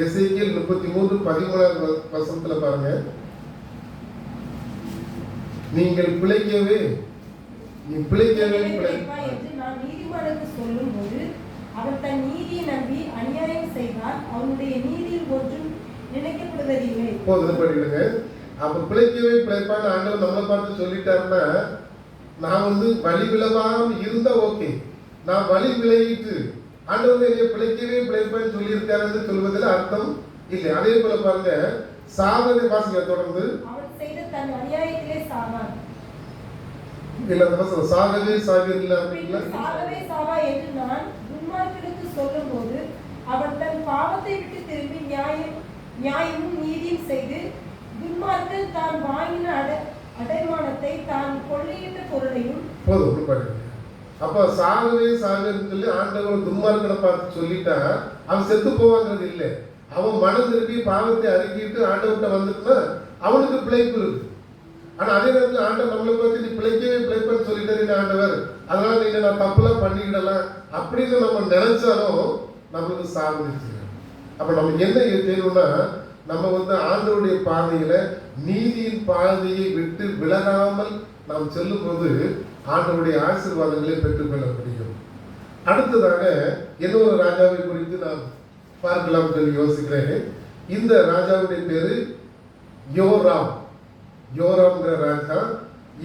எசேக்கியேல் 33:13 வசனத்துல பாருங்க, நீங்கள் பிழைக்கவே நான் நீதிமானுக்கு சொல்லும்போது அவன் தன் நீதியை நம்பி அநியாயம் செய்தால் அவனுடைய நீதியில் ஒன்றும் நினைக்கப்படுவதில்லை. போதும் படிடுங்க. அப்ப பிழைக்கவே பிழைப்பான்னு ஆண்டவர் நம்மளை பார்த்து சொல்லிட்டாருன்னா, நான் வழி விழவாம இருந்தா ஓகே, நான் வழி விளையிட்டு ஆண்டவர் என்னை பிழைக்கவே பிழைப்பான்னு சொல்லியிருக்காருன்னு சொல்வதில் அர்த்தம் இல்லை. அதே போல பாருங்க, சாவதை வாசிக்க தொடர்ந்து, அவன் செய்த தன் அநியாயத்திலே சாவான். இல்ல அந்த வசனம் சாகவே சாகிறீங்களா சாகவே சாவா என்று நான் துன்மார்க்கனுக்கு சொல்லும்போது அவன் தன் பாவத்தை விட்டு திரும்பி நியாயமும் நீதியும் செய்து துன்மார்க்கன் தான் வாங்கின அடைமானத்தை தான் கொள்ளையிட்ட பொருளையும் போதும் பாருங்க. அப்ப சாகவே சாகன்னு சொல்லி ஆண்டவர் துன்மார்க்கனை பார்த்து சொல்லிட்டா அவன் செத்து போவாங்கிறது இல்லை. அவன் மனம் திருப்பி பாவத்தை அறிக்கிட்டு ஆண்டவர்கிட்ட வந்துட்டுனா அவனுக்கு பிழைப்பு இருக்கு. ஆனா அதே நேரத்தில் ஆண்டவர் நம்மளை பார்த்து நீ பிழைப்பேன்னு சொல்லிட்டாரு ஆண்டவர், அதனால நீங்க நான் தப்புலாம் பண்ணிக்கிடலாம் அப்படின்னு நம்ம நினைச்சாலும் நம்மளுக்கு சாதிச்சு. அப்ப நம்ம என்ன செய்யணும்னா, நம்ம ஆண்டவருடைய பாதையில நீதியின் பாதையை விட்டு விலகாமல் நாம் செல்லும் போது ஆண்டவருடைய ஆசீர்வாதங்களை பெற்றுக்கொள்ள முடியும். அடுத்ததாக இன்னொரு ராஜாவை குறித்து நாம் பார்க்கலாம் சொல்லி யோசிக்கிறேன். இந்த ராஜாவுடைய பேரு யோராம். யோராம்ங்கிற ராஜா.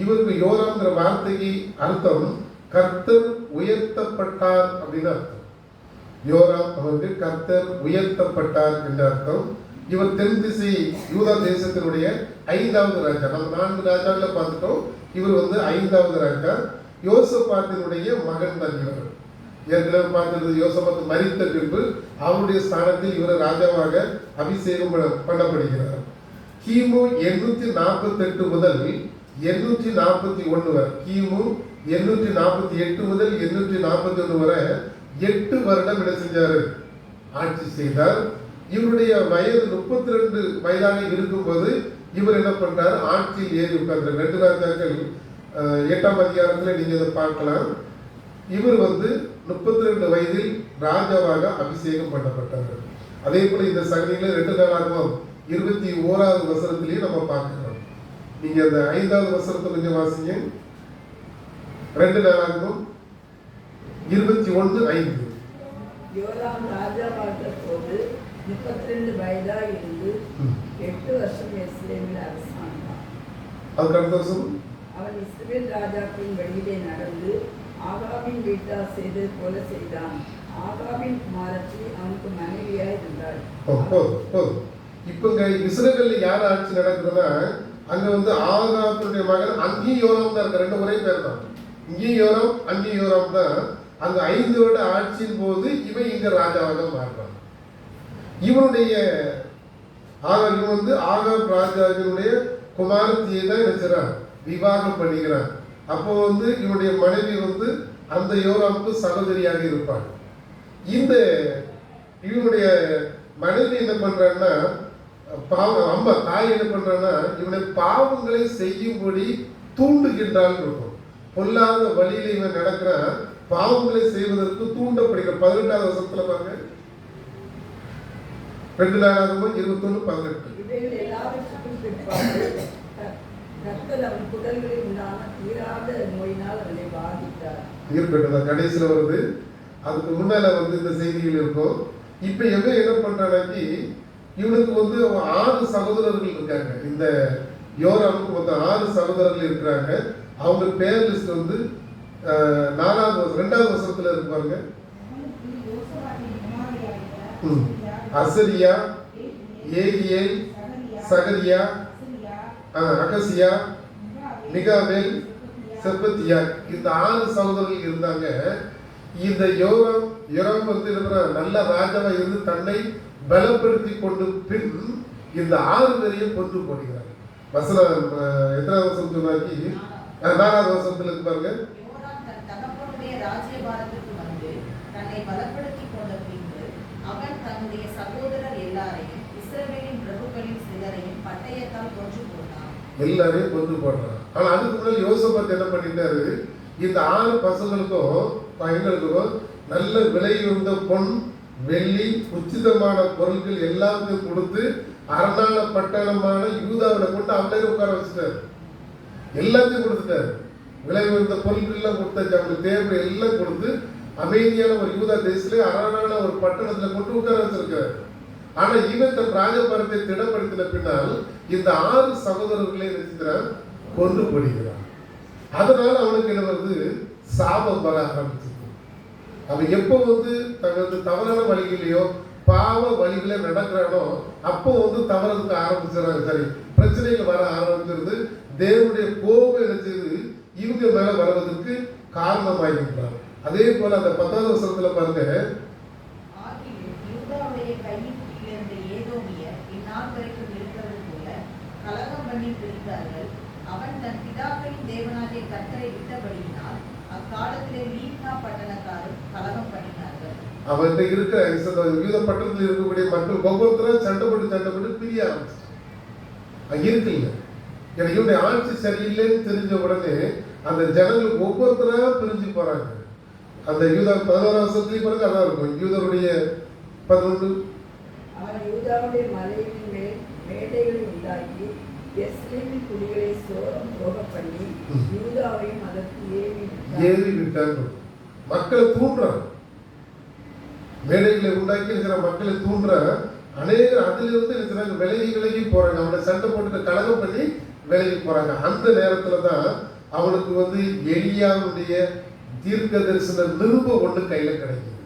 இவருக்கு யோராம்ங்கிற வார்த்தைக்கு அர்த்தம் கர்த்தர் உயர்த்தப்பட்டார் அப்படின்னு அர்த்தம். யோராம் அவருக்கு கர்த்தர் உயர்த்தப்பட்டார் என்ற அர்த்தம். இவர் தென் திசை யூதா தேசத்தினுடைய 5வது ராஜா. நம்ம 4 ராஜாக்களை பார்த்துட்டோம். இவர் 5வது ராஜா. யோசபாத்தினுடைய மகன் தான் இவர். ஏற்கனவே பார்த்துட்டு யோசபாத் மரித்த பின்பு அவருடைய ஸ்தானத்தில் இவர் ராஜாவாக அபிஷேகம் பண்ணப்படுகிறார். கிமு 848 முதல் 841 வரை, கிமு 848 முதல் 841 வரை 8 வருடம் என்ன செஞ்சாரு? ஆட்சி செய்தார். இவருடைய வயது 32 வயதாக இருக்கும்போது இவர் என்ன பண்றாரு? ஆட்சியில் ஏறி உட்கார்ந்தார். 2 ராஜாக்கள் 8ஆம் அதிகாரத்தில் நீங்க இதை பார்க்கலாம். இவர் 32 வயதில் ராஜாவாக அபிஷேகம் பண்ணப்பட்டார். அதே போல இந்த சங்கதியில 2 நாளாகவும் 21வது வசனத்திலேயே நம்ம பார்க்கிறோம். நீங்க அந்த 5வது வசனத்தை கொஞ்சம் வாசிங்க. 2 நாளாகவும் 21:5. யோராம் ராஜாவாகிற போது 32 வயதாக இருந்து 8 வருஷம் எருசலேமில் அரசாண்டான். அதுக்கு அடுத்த வருஷம் அவன் இஸ்ரவேல் ராஜாக்களின் வழியிலே நடந்து ஆகாபின் வீட்டார் செய்தது போல செய்தான். ஆகாபின் குமாரத்தி அவனுக்கு மனைவியாய் இருந்தாள். இப்ப இஸ்ரவேல்ல யார் ஆட்சி நடக்குதுன்னா, அங்க ஆகாபினுடைய மகன் அங்கியோராம் தான் இருக்க. 2 ஒரே பேர் தான். இங்கியோராம் அங்கியோராம் தான். அங்க 5 வருட ஆட்சியின் போது இவன் இங்க ராஜாவாக மாறுறான். இவனுடைய ஆகாப் ராஜாவினுடைய குமாரத்தியை தான் நினைச்சான், விவாகம் பண்ணிக்கிறான். அப்போ இவனுடைய மனைவி அந்த யோராமுக்கு சகோதரியாக இருப்பாள். இந்த இவனுடைய மனைவி என்ன பண்றான்னா, அம்மா தாய் என்ன பண்றான்னா, இவனை பாவங்களை செய்யும்படி தூண்டுகின்றான் இருக்கும். பொல்லாத வழியில இவன் நடக்கிறான், பாவங்களை செய்வதற்கு தூண்டப்படுகிற. 18வது வருஷத்துல பாருங்க, 2 நாளாகவும் 21:18. இவைகள் எல்லாவற்றுக்கும் பிற்பாடு கர்த்தர் அவன் குடல்களில் உண்டான தீராத நோயினால் அவனை பாதித்தார். இருக்கட்டும், கடைசியில வருது. அதுக்கு முன்னால இந்த செய்திகள் இருக்கும். இப்ப எவன் என்ன பண்றானாக்கி, இவனுக்கு 6 சகோதரர்கள் இருக்காங்க. இந்த யோராமுக்கு 6 சகோதரர்கள் இருக்கிறாங்க. அவங்க பேர் லிஸ்ட் 2வது வருஷத்துல இருக்கு பாருங்க. அசரியா, ஏகியேல், சகரியா, அகசியா, மிகாவேல், செப்பத்தியா, இந்த 6 சகோதரர்கள் இருந்தாங்க. இந்த யோராம் நல்ல ராஜாவா இருந்து தன்னை பலப்படுத்தி கொண்டு பின் இந்த 6 பேரையும் கொண்டு போடுகிறார். வசனம் எத்தனாவது வருஷம் சொன்னாக்கி 4வது வருஷத்துல இருக்கு பாருங்க. யோராம் தன் தகப்பனுடைய ராஜ்யபாரத்துக்கு வந்து தன்னை பலப்படுத்தி கொண்ட பின்பு அவன் தன்னுடைய சகோதரர் எல்லாரையும் இஸ்ரவேலின் பிரபுக்களின் சிலரையும் பட்டயத்தால் கொன்று போட்டான். எல்லாரையும் கொண்டு போடுறான். ஆனா அதுக்கு முன்னாடி யோசபாத் என்ன பண்ணிட்டாரு, இந்த 6 பசங்களுக்கும் பையன்களுக்கும் நல்ல விலை உயர்ந்த பொன், வெள்ளி, உச்சிதமான பொருட்கள் எல்லாத்தையும் கொடுத்து அரணான பட்டணமான யூதாவில கொண்டு அவங்களே உட்கார வச்சுட்டாரு. எல்லாத்தையும் கொடுத்துட்டாரு. விலை உயர்ந்த பொருட்கள் எல்லாம் கொடுத்தாச்சு. அவங்களுக்கு தேவை எல்லாம் கொடுத்து அமைதியான ஒரு யூதா தேசத்துல அரணான ஒரு பட்டணத்துல கொண்டு உட்கார வச்சிருக்காரு. ஆனா இவன் தன் ராஜபாரத்தை திடப்படுத்தின பின்னால் இந்த 6 சகோதரர்களை நினைச்சுக்கிறான், கொண்டு போடுகிறான். அதனால அவனுக்கு என்ன வருது, சாபம் வர ஆரம்பிச்சு. அவன் எப்போ தனது தவறான வழிகளையோ பாவ வழிகளை நடக்கிறானோ அப்போ தவறதுக்கு ஆரம்பிச்சிடறாங்க. சரி, பிரச்சனைகள் வர ஆரம்பிச்சிருந்து தேவனுடைய கோபம் என்ன செய்து இவங்க மேல வருவதற்கு காரணமாகின்றார். அதே போல அந்த 10வது வருஷத்துல பாருங்க, யூதாவுடைய கையின் கீழிருந்த ஏதோமியர் இந்நாள் வரைக்கும் இருக்கிறது போல கலகம் பண்ணி பிரித்தார்கள். அவன் தன் பிதாக்களின் தேவனாகிய கர்த்தரை விட்டபடியினால் அக்காலத்திலே லீப்னா பட்டணத்தாரும் கலகம் பண்ணினார்கள். அவர்கிட்ட இருக்கிற யூத பட்டணத்தில் இருக்கக்கூடிய மக்கள் ஒவ்வொருத்தரும் சண்டை போட்டு பிரிய ஆரம்பிச்சு இருக்குல்ல. ஏன்னா இவருடைய ஆட்சி சரியில்லைன்னு தெரிஞ்ச உடனே அந்த ஜனங்கள் ஒவ்வொருத்தரா பிரிஞ்சு போறாங்க. அந்த யூதா 11 வருஷத்துலேயும் பிறகு அதான் இருக்கும். யூதருடைய 11 அவன் யூதாவுடைய மலையின் மேல் மேடைகளை உண்டாக்கி எஸ்ரேலின் குடிகளை சோரம் போக பண்ணி யூதாவையும் அதற்கு ஏவி விட்டாங்க. மக்களை தூண்டுறான், மேடைகளை உண்டாக்கி இருக்கிற மக்களை தூண்டுற அநேகர் அதிலிருந்து இருக்கிறாங்க விலகி போறாங்க. அவனை சண்டை போட்டு கலகம் பண்ணி விலகி போறாங்க. அந்த நேரத்துல தான் அவனுக்கு எலியாவுடைய தீர்க்க தரிசன நிருபம் ஒன்று கையில கிடைக்குது.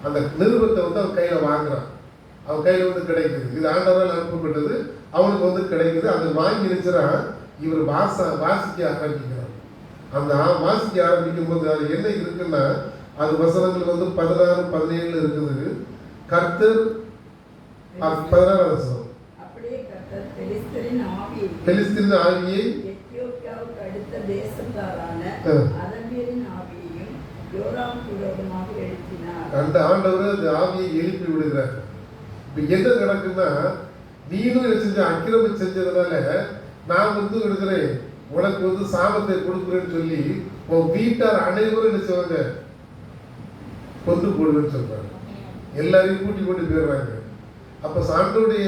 அந்த நிருபத்தை அவன் கையில வாங்குறான். அவன் கையில கிடைக்குது. இது ஆண்டவரால் அனுப்பப்பட்டது. அவனுக்கு கிடைக்குது. அதை வாங்கி நினைச்சான். இவர் வாசிக்க ஆரம்பிக்கிறார். அந்த வாசிக்க ஆரம்பிக்கும் போது அது என்ன இருக்குன்னா, அது வசனங்கள் 16, 17 இருக்குது. கர்த்தர் 16 வசனம். அப்படியே கர்த்தர் பெலிஸ்தீன் ஆவியை எத்தியோப்பியாவுக்கு அடுத்த தேசத்தாரான அரபியரின் ஆவியையும் யோராமுக்கு விரோதமாக எழுப்பினார். அந்த ஆண்டவர் அந்த ஆவியை எழுப்பி விடுகிறார். இப்ப என்ன நடக்குன்னா, நீனும் செஞ்ச அக்கிரமம் செஞ்சதுனால நான் எடுக்கிறேன், உனக்கு சாபத்தை கொடுக்குறேன்னு சொல்லி உன் வீட்டார் அனைவரும் என்ன செய்வாங்க, கொண்டு போடுவேன்னு சொல்றாங்க. எல்லாரையும் கூட்டி கொண்டு போயிடுறாங்க. அப்ப சாண்டோடைய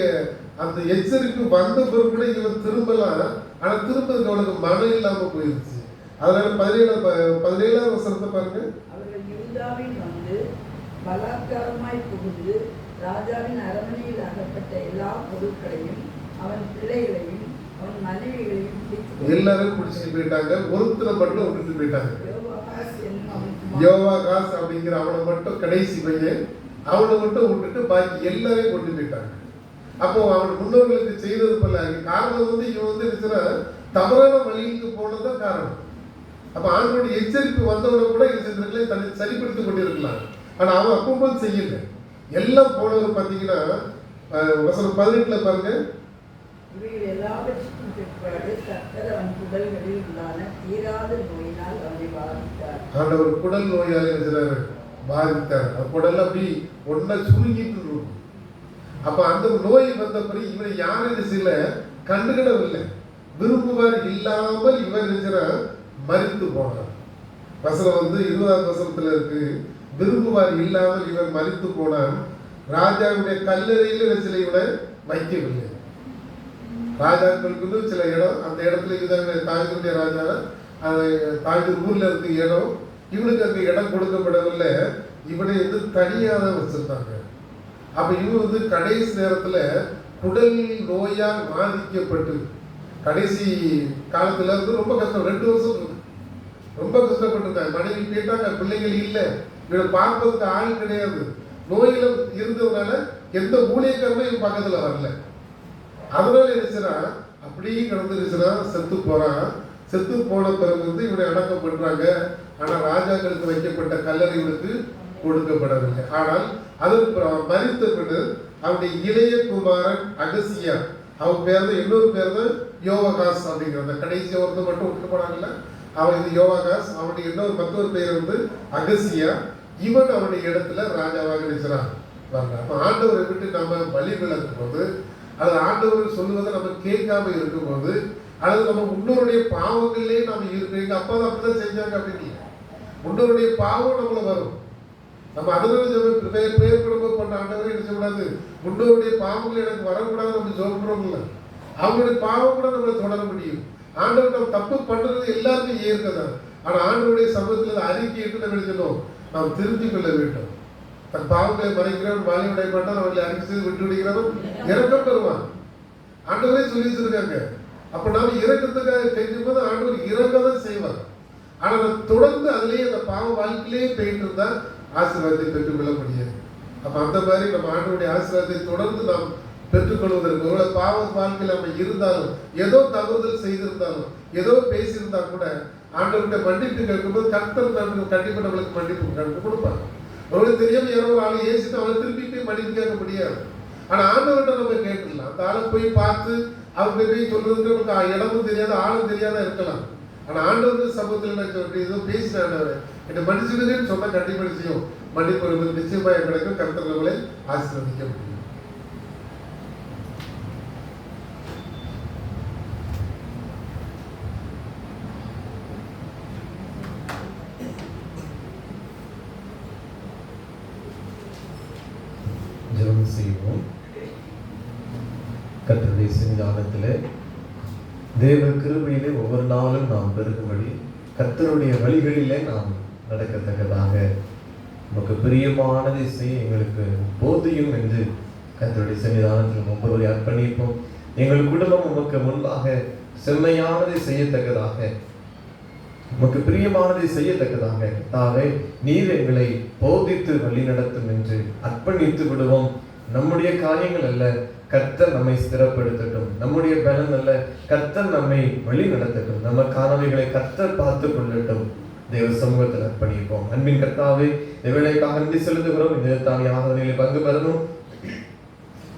அந்த எச்சரிக்கை வந்த பிறகு கூட இவன் திரும்பலாம். ஆனா திரும்பதுக்கு அவனுக்கு மனம் இல்லாம போயிருச்சு. அதனால 17ஆம் வசனத்தை பாருங்க. அவர்கள் யூதாவில் பலாத்காரமாய் புகுந்து ராஜாவின் அரண்மனையில் அகப்பட்ட எல்லா பொருட்களையும் அவன் பிள்ளைகளையும் அவன் மனைவிகளையும் எல்லாரும் பிடிச்சிட்டு போயிட்டாங்க. ஒருத்தரை மட்டும் விட்டுட்டு போயிட்டாங்க. யோவாகாஸ் அப்படிங்கிற அவனை மட்டும் கடைசி பையன், அவனை மட்டும் விட்டுட்டு பாக்கி எல்லாரையும் கொண்டு போயிட்டாங்க. அப்போ அவன் முன்னோர்களுக்கு செய்தது போல காரணம் இவன் இருக்கிற தவறான வழிக்கு போனதுதான் காரணம். அப்ப ஆண்டோட எச்சரிப்பு வந்தவனை கூட செஞ்சிருக்கல, தன்னை சரிப்படுத்திக் கொண்டிருக்கலாம். ஆனா அவன் அப்பவும் செய்யல. எல்லாம் போனவர் பாத்தீங்கன்னா வசனம் 18 பாருங்க. இவைகள் எல்லாவற்றுக்கும் பிற்பாடு கர்த்தர் அவன் குடல்களில் உண்டான தீராத நோயினால் அவனை பாதித்தார். ஆண்டவர் குடல் நோயால் பாதித்தார். குடல் அப்படி ஒன்ன சுருங்கிட்டு இருக்கும். அப்ப அந்த நோய் வந்த பிறகு இவனை யாரும் சில கண்டுகிடவில்லை. விரும்புவார் இல்லாமல் இவன் மரித்து போனார். வசனம் 20ஆம் வசனத்துல இருக்கு. விரும்புவார் இல்லாமல் இவன் மரித்து போனான். ராஜாவுடைய கல்லறையில் சில இவனை வைக்கவில்லை. ராஜாக்களுக்கு சில இடம், அந்த இடத்துல தாய்களுடைய ராஜா தாய்கள் ஊர்ல இருக்க இடம், இவனுக்கு அங்க இடம் கொடுக்கப்படவில்லை. இவனை தனியாக வச்சிருந்தாங்க. அப்ப இவன் கடைசி நேரத்துல குடல் நோயால் பாதிக்கப்பட்டு கடைசி காலத்துல ரொம்ப கஷ்டம். 2 வருஷம் ரொம்ப கஷ்டப்பட்டிருக்காங்க. மனைவி கேட்டாங்க, பிள்ளைகள் இல்லை, இவனை பார்ப்பதுக்கு ஆள் கிடையாது. நோயில இருந்ததுனால எந்த ஊழியக்காரனும் இவன் பக்கத்துல வரல. அதனால என்ன அப்படியே கிடந்துருச்சுன்னா செத்து போறான். செத்து போன பிறகு இவனை அடக்கம் பண்றாங்க. ஆனா ராஜாக்களுக்கு வைக்கப்பட்ட கல்லறை இவனுக்கு கொடுக்கப்படவில்லை. ஆனால் அதற்கு மரித்த பிறகு அவனுடைய இளைய குமாரன் அகசியா, அவன் பேர் இன்னொரு பேர் தான் யோவாகாஸ் அப்படிங்கிற அந்த கடைசி ஒருத்தர் மட்டும் விட்டு போனாங்கல்ல, அவன் யோவாகாஸ். அவனுடைய மற்றொரு பெயர் அகசியா. இவன் அவனுடைய இடத்துல ராஜாவாக நினைச்சான். அப்ப ஆண்டவரை விட்டு நம்ம பலி விளக்கும் போது, அது ஆண்டவர் சொல்லுவதை நம்ம கேட்காம இருக்கும் போது, அல்லது நம்ம முன்னோருடைய பாவங்களே நம்ம இருக்கிறீங்க, அப்பதான் அப்படிதான் செஞ்சாங்க அப்படின்னு முன்னோருடைய பாவம் நம்மள வரும். நம்ம அதனால பேர் குடும்பம் பண்ண ஆண்டவரே என்ன செய்யக்கூடாது, முன்னோருடைய பாவங்கள் எனக்கு வரக்கூடாது நம்ம சொல்றோம்ல, அவங்களுடைய பாவம் கூட நம்மளை தொடர முடியும். ஆண்டவர் நம்ம தப்பு பண்றது எல்லாருமே ஏற்கதான். ஆனா ஆண்டவருடைய சமூகத்துல அறிக்கையிட்டு நம்ம எழுதணும், நாம் திருத்திக் கொள்ள வேண்டும். தன் பாவங்களை மறைக்கிறவன் வாலி உடைய மாட்டான், அவர்களை அறிக்கை செய்து விட்டு விடுகிறவன் இறக்கம் பெறுவான். ஆண்டவரே சொல்லி வச்சிருக்காங்க. அப்ப நாம இறக்கத்துக்காக செய்யும் போது ஆண்டவர் இறக்கதான் செய்வார். ஆனா தொடர்ந்து அதுலேயே அந்த பாவ வாழ்க்கையிலேயே போயிட்டு இருந்தா ஆசீர்வாதத்தை பெற்றுக்கொள்ள முடியாது. அப்ப அந்த மாதிரி நம்ம ஆண்டவருடைய ஆசீர்வாதத்தை தொடர்ந்து நாம் பெற்றுக்கொள்வதற்கு ஒரு பாவ வாழ்க்கையில் நம்ம இருந்தாலும், ஏதோ தவறுதல் செய்திருந்தாலும், ஏதோ பேசியிருந்தா கூட ஆண்டவர்கிட்ட மன்னிப்பு கேட்கும்போது கர்த்தர் கண்டிப்பா நம்மளுக்கு மன்னிப்பு கொடுப்பாங்க. அவங்களுக்கு தெரியாம யாரோ ஒரு ஆளை ஏசிட்டு அவளை திருப்பி போய் மன்னிப்பு கேட்க முடியாது. ஆனா ஆண்டவர்கிட்ட நம்ம கேட்கலாம். அந்த ஆளை போய் பார்த்து அவங்க போய் சொல்றதுக்கு நமக்கு இடமும் தெரியாது, ஆளும் தெரியாத இருக்கலாம். ஆனா ஆண்டவர் சமூகத்தில் ஏதோ பேசின ஆண்டவர் என்னை மன்னிச்சுடுங்கன்னு சொன்னா கண்டிப்பா செய்யும். மன்னிப்பு என்பது நிச்சயமாக கிடைக்கும். கர்த்தர் நம்மளை ஆசீர்வதிக்க முடியும். ஜெபம் செய்வோம். கர்த்தருடைய சன்னிதானத்திலே தேவ கிருபையிலே ஒவ்வொரு நாளும் நாம் பெருகும்படி கர்த்தருடைய வழிகளிலே நாம் நடக்கத்தக்கதாக நமக்கு பிரியமானதை செய்ய எங்களுக்கு போதியும் என்று கர்த்தருடைய சன்னிதானத்தில் ஒவ்வொருவரை அர்ப்பணிப்போம். எங்கள் குடும்பம் உமக்கு முன்பாக செம்மையானதை செய்யத்தக்கதாக, உமக்கு பிரியமானதை செய்யத்தக்கதாக தாவே நீர் எங்களை போதித்து வழி நடத்தும் என்று அர்ப்பணித்து விடுவோம். நம்முடைய காரியங்கள் அல்ல, கர்த்தர் நம்மை ஸ்திரப்படுத்தட்டும். நம்முடைய பலன் அல்ல, கர்த்தர் நம்மை வழி நடத்தட்டும். நம்ம காணவைகளை கர்த்தர் பார்த்து கொள்ளட்டும். தேவ சமூகத்தில் அர்ப்பணிப்போம். அன்பின் கர்த்தாவே, இந்த வேலைக்காக நன்றி செலுத்துகிறோம். இந்த தானி ஆராதனையிலே பங்கு பெறணும்.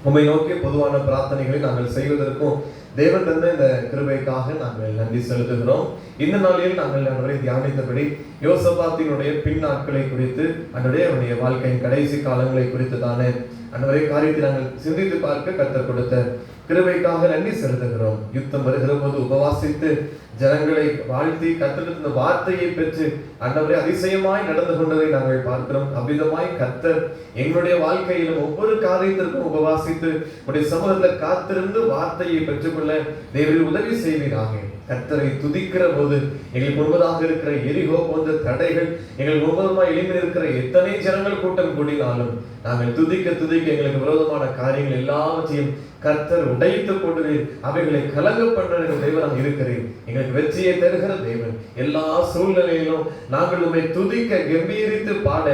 உம்மை நோக்கி பொதுவான பிரார்த்தனைகளை நாங்கள் செய்வதற்கும் தேவன் தந்த இந்த கிருபைக்காக நாங்கள் நன்றி செலுத்துகிறோம். இந்த நாளில் நாங்கள் அவரை தியானித்தபடி யோசபாத்தினுடைய பின் நாட்களை குறித்து, அவருடைய வாழ்க்கையின் கடைசி காலங்களை குறித்து தானே அன்றைய காரியத்தை நாங்கள் சிந்தித்து பார்க்க கர்த்தர் கொடுத்த கிருபைக்காக நன்றி செலுத்துகிறோம். யுத்தம் வருகிற போது உபவாசித்து ஜனங்களை வாழ்த்தி கர்த்தரின் வார்த்தையை பெற்று அன்றைய அதிசயமாய் நடந்து கொண்டதை நாங்கள் பார்க்கிறோம். அவ்விதமாய் கர்த்தர் எங்களுடைய வாழ்க்கையிலும் ஒவ்வொரு காரியத்திற்கும் உபவாசித்து உடைய சமூகத்தில் காத்திருந்து வார்த்தையை பெற்றுக்கொள்ள தேவரில் உதவி செய்வீராக. கர்த்தரை துதிக்கிற போது எங்களுக்கு முன்பதாக இருக்கிற எரிகோ போன்ற தடைகள், எங்களுக்கு முன்பதமாக எழும்பி இருக்கிற எத்தனை ஜனங்கள் கூட்டம் கூடினாலும் நாங்கள் துதிக்க துதிக்க எங்களுக்கு விரோதமான காரியங்கள் எல்லாவற்றையும் கர்த்தர் உடைத்து போடுவீர். அவைகளை கலங்க பண்ணுகிற தேவனாக இருக்கிறேன். எங்களுக்கு வெற்றியை தருகிற தேவன். எல்லா சூழ்நிலையிலும் நாங்கள் உம்மை துதிக்க கம்பீரித்து பாட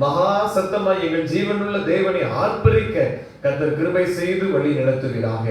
மகா சத்தமாய் எங்கள் ஜீவனுள்ள தேவனை ஆர்ப்பரிக்க கர்த்தர் கிருபை செய்து வழி நடத்துவீராக.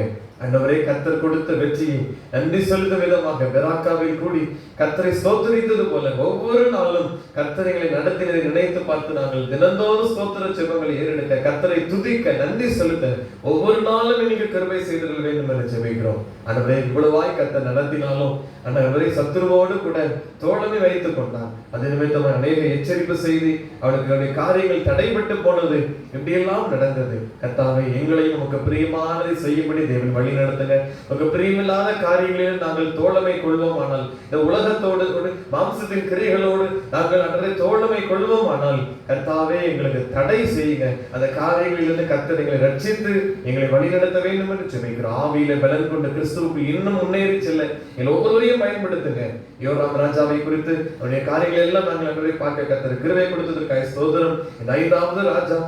அன்றுவரே கர்த்தர் கொடுத்த வெற்றியை நன்றி செலுத்தும் விதமாக பெராக்காவில் கூடி கர்த்தரை ஸ்தோத்திரித்தது போல ஒவ்வொரு நாளும் கர்த்தரைகளை நடத்தினதை நினைத்து பார்த்து நாங்கள் தினந்தோறும் ஸ்தோத்திர ஜெபங்களை ஏறெடுக்க கர்த்தரை துதிக்க நன்றி செலுத்த ஒவ்வொரு நாளும் இன்னைக்கு கிருபை செய்திட வேண்டும் என்று ஜெபிக்கிறோம். அன்றுவரே இவ்வளவாய் கர்த்தர் நடத்தினாலும் அன்றுவரை சத்துருவோடு கூட தோழமை வைத்துக் கொண்டார். அது நிமித்தம் அநேக எச்சரிப்பு செய்தி அவர்களுடைய காரியங்கள் தடைபட்டு போனது. இப்படியெல்லாம் நடந்தது. கர்த்தாவை எங்களையும் நமக்கு பிரியமானதை செய்யும்படி தேவன் வழி நடத்துங்க. நமக்கு பிரியமில்லாத காரியங்களில் நாங்கள் தோழமை கொள்வோம் ஆனால், இந்த உலகத்தோடு மாம்சத்தின் கிரியைகளோடு நாங்கள் அன்றைய தோழமை கொள்வோம் ஆனால் கர்த்தாவே எங்களுக்கு தடை செய்யுங்க. அந்த காரியங்களிலிருந்து கர்த்தர் எங்களை ரட்சித்து எங்களை வழி நடத்த வேண்டும் என்று ஜெபிக்கிறோம். ஆவியில பலன் கொண்ட கிறிஸ்துவுக்கு இன்னும் முன்னேறி செல்ல எங்கள் ஒவ்வொருவரையும் பயன்படுத்துங்க. யோராம் ராஜாவை குறித்து அவருடைய காரியங்கள் எல்லாம் நாங்கள் அன்றைய பார்க்க கர்த்தர் கிருபை கொடுத்ததற்காக ஸ்தோத்திரம். இந்த 5வது ராஜா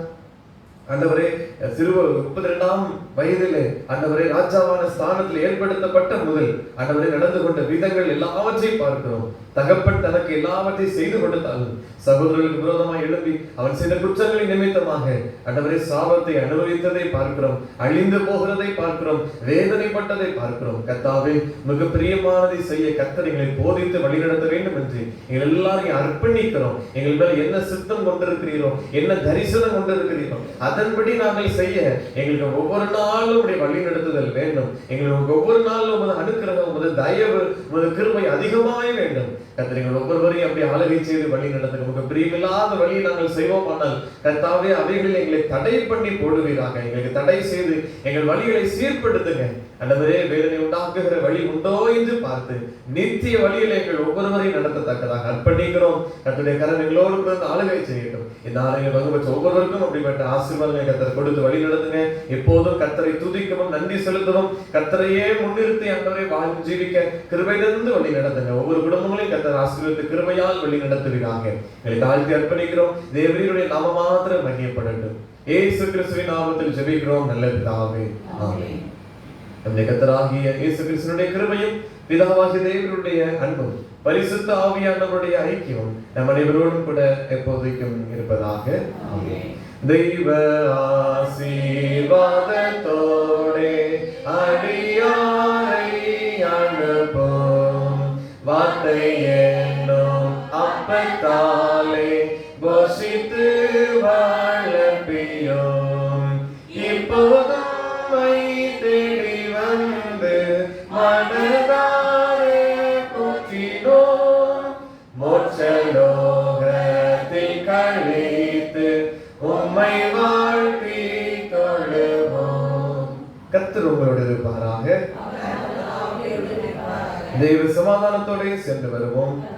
ஆண்டவரே சிறுவர் 32ஆம் வயதிலே ஆண்டவரே ராஜாவான ஸ்தானத்தில் ஏற்படுத்தப்பட்ட முதல் ஆண்டவரே நடந்து கொண்ட விதங்கள் எல்லாவற்றையும் பார்க்கிறோம். தகப்பன் தனக்கு எல்லாவற்றையும் செய்து கொடுத்தாலும் சகோதரர்களுக்கு விரோதமாக எழுப்பி அவன் செய்த குற்றங்களின் நிமித்தமாக ஆண்டவரே சாபத்தை அனுபவித்ததை பார்க்கிறோம். அழிந்து போகிறதை பார்க்கிறோம். வேதனைப்பட்டதை பார்க்கிறோம். கர்த்தாவே மிக பிரியமானதை செய்ய கர்த்தர் எங்களை போதித்து வழிநடத்த வேண்டும் என்று எங்கள் எல்லாரையும் அர்ப்பணிக்கிறோம். எங்கள் மேல என்ன சித்தம் கொண்டிருக்கிறீரோ, என்ன தரிசனம் கொண்டிருக்கிறீரோ அதன்படி நாங்கள் செய்ய எங்களுக்கு ஒவ்வொரு நாளும் உடைய வழி நடத்துதல் வேண்டும். எங்களுக்கு ஒவ்வொரு நாளும் உமது அனுக்கிரகம், உமது தயவு, உமது கிருபை அதிகமாய் வேண்டும். கர்த்தர் எங்கள் ஒவ்வொருவரையும் அப்படி ஆளுகை செய்து வழி நடத்துங்க. உங்களுக்கு பிரியமில்லாத வழியை நாங்கள் செய்வோம் ஆனால் கர்த்தாவே அவைகளில் எங்களை தடை பண்ணி போடுவீராக. எங்களுக்கு தடை செய்து எங்கள் வழிகளை சீர்படுத்துங்க. அல்லவரே வேதனை உண்டாக்குகிற வழி உண்டோ என்று பார்த்து நித்திய வழியில் எங்கள் ஒவ்வொருவரையும் நடத்தத்தக்கதாக அர்ப்பணிக்கிறோம். கர்த்தருடைய கரம் எங்களோடு ஆளுகை செய்யட்டும். இந்த ஆளுகை வகுப்பற்ற ஒவ்வொருவருக்கும் அப்படிப்பட்ட ஆசீர்வாதங்களை கர்த்தர் கொடுத்து வழி நடத்துங்க. எப்போதும் கர்த்தரை துதிக்கவும் நன்றி செலுத்தவும் கர்த்தரையே முன்னிறுத்தி ஆண்டவரை வாழ்ந்து ஜீவிக்க கிருபையிலிருந்து வழி நடத்துங்க. ஒவ்வொரு குடும்பங்களையும் கர்த்தர் ஆசீர்வதித்து கிருபையால் வழி நடத்துவீராக. எங்களை தாழ்த்தி அர்ப்பணிக்கிறோம். தேவரீருடைய நாம மாத்திரம் மகிமைப்படட்டும். இயேசு கிறிஸ்துவின் நாமத்தில் ஜெபிக்கிறோம் நல்ல பிதாவே, ஆமென். நம்முடைய கர்த்தராகிய இயேசு கிறிஸ்துவினுடைய கிருபையும் பிதாவாகிய தேவனுடைய அன்பும் பரிசுத்த ஆவியானவருடைய ஐக்கியம் நம் அனைவரோடும் கூட எப்போதைக்கும் இருப்பதாக, ஆமென். தெய்வ ஆசீர்வாதத்தோடே அடியாரை அனுப்பும் வார்த்தை என்னும் அப்பத்தாலே போஷித்து வளர்ப்பியும் இப்போதும் தேடி வந்து மனதாரே போற்றினோம். மோட்சலோகத்தில் கழித்து கர்த்தர் உங்களோடு இருப்பாராக. தெய்வ சமாதானத்தோட சென்று வருவோம்.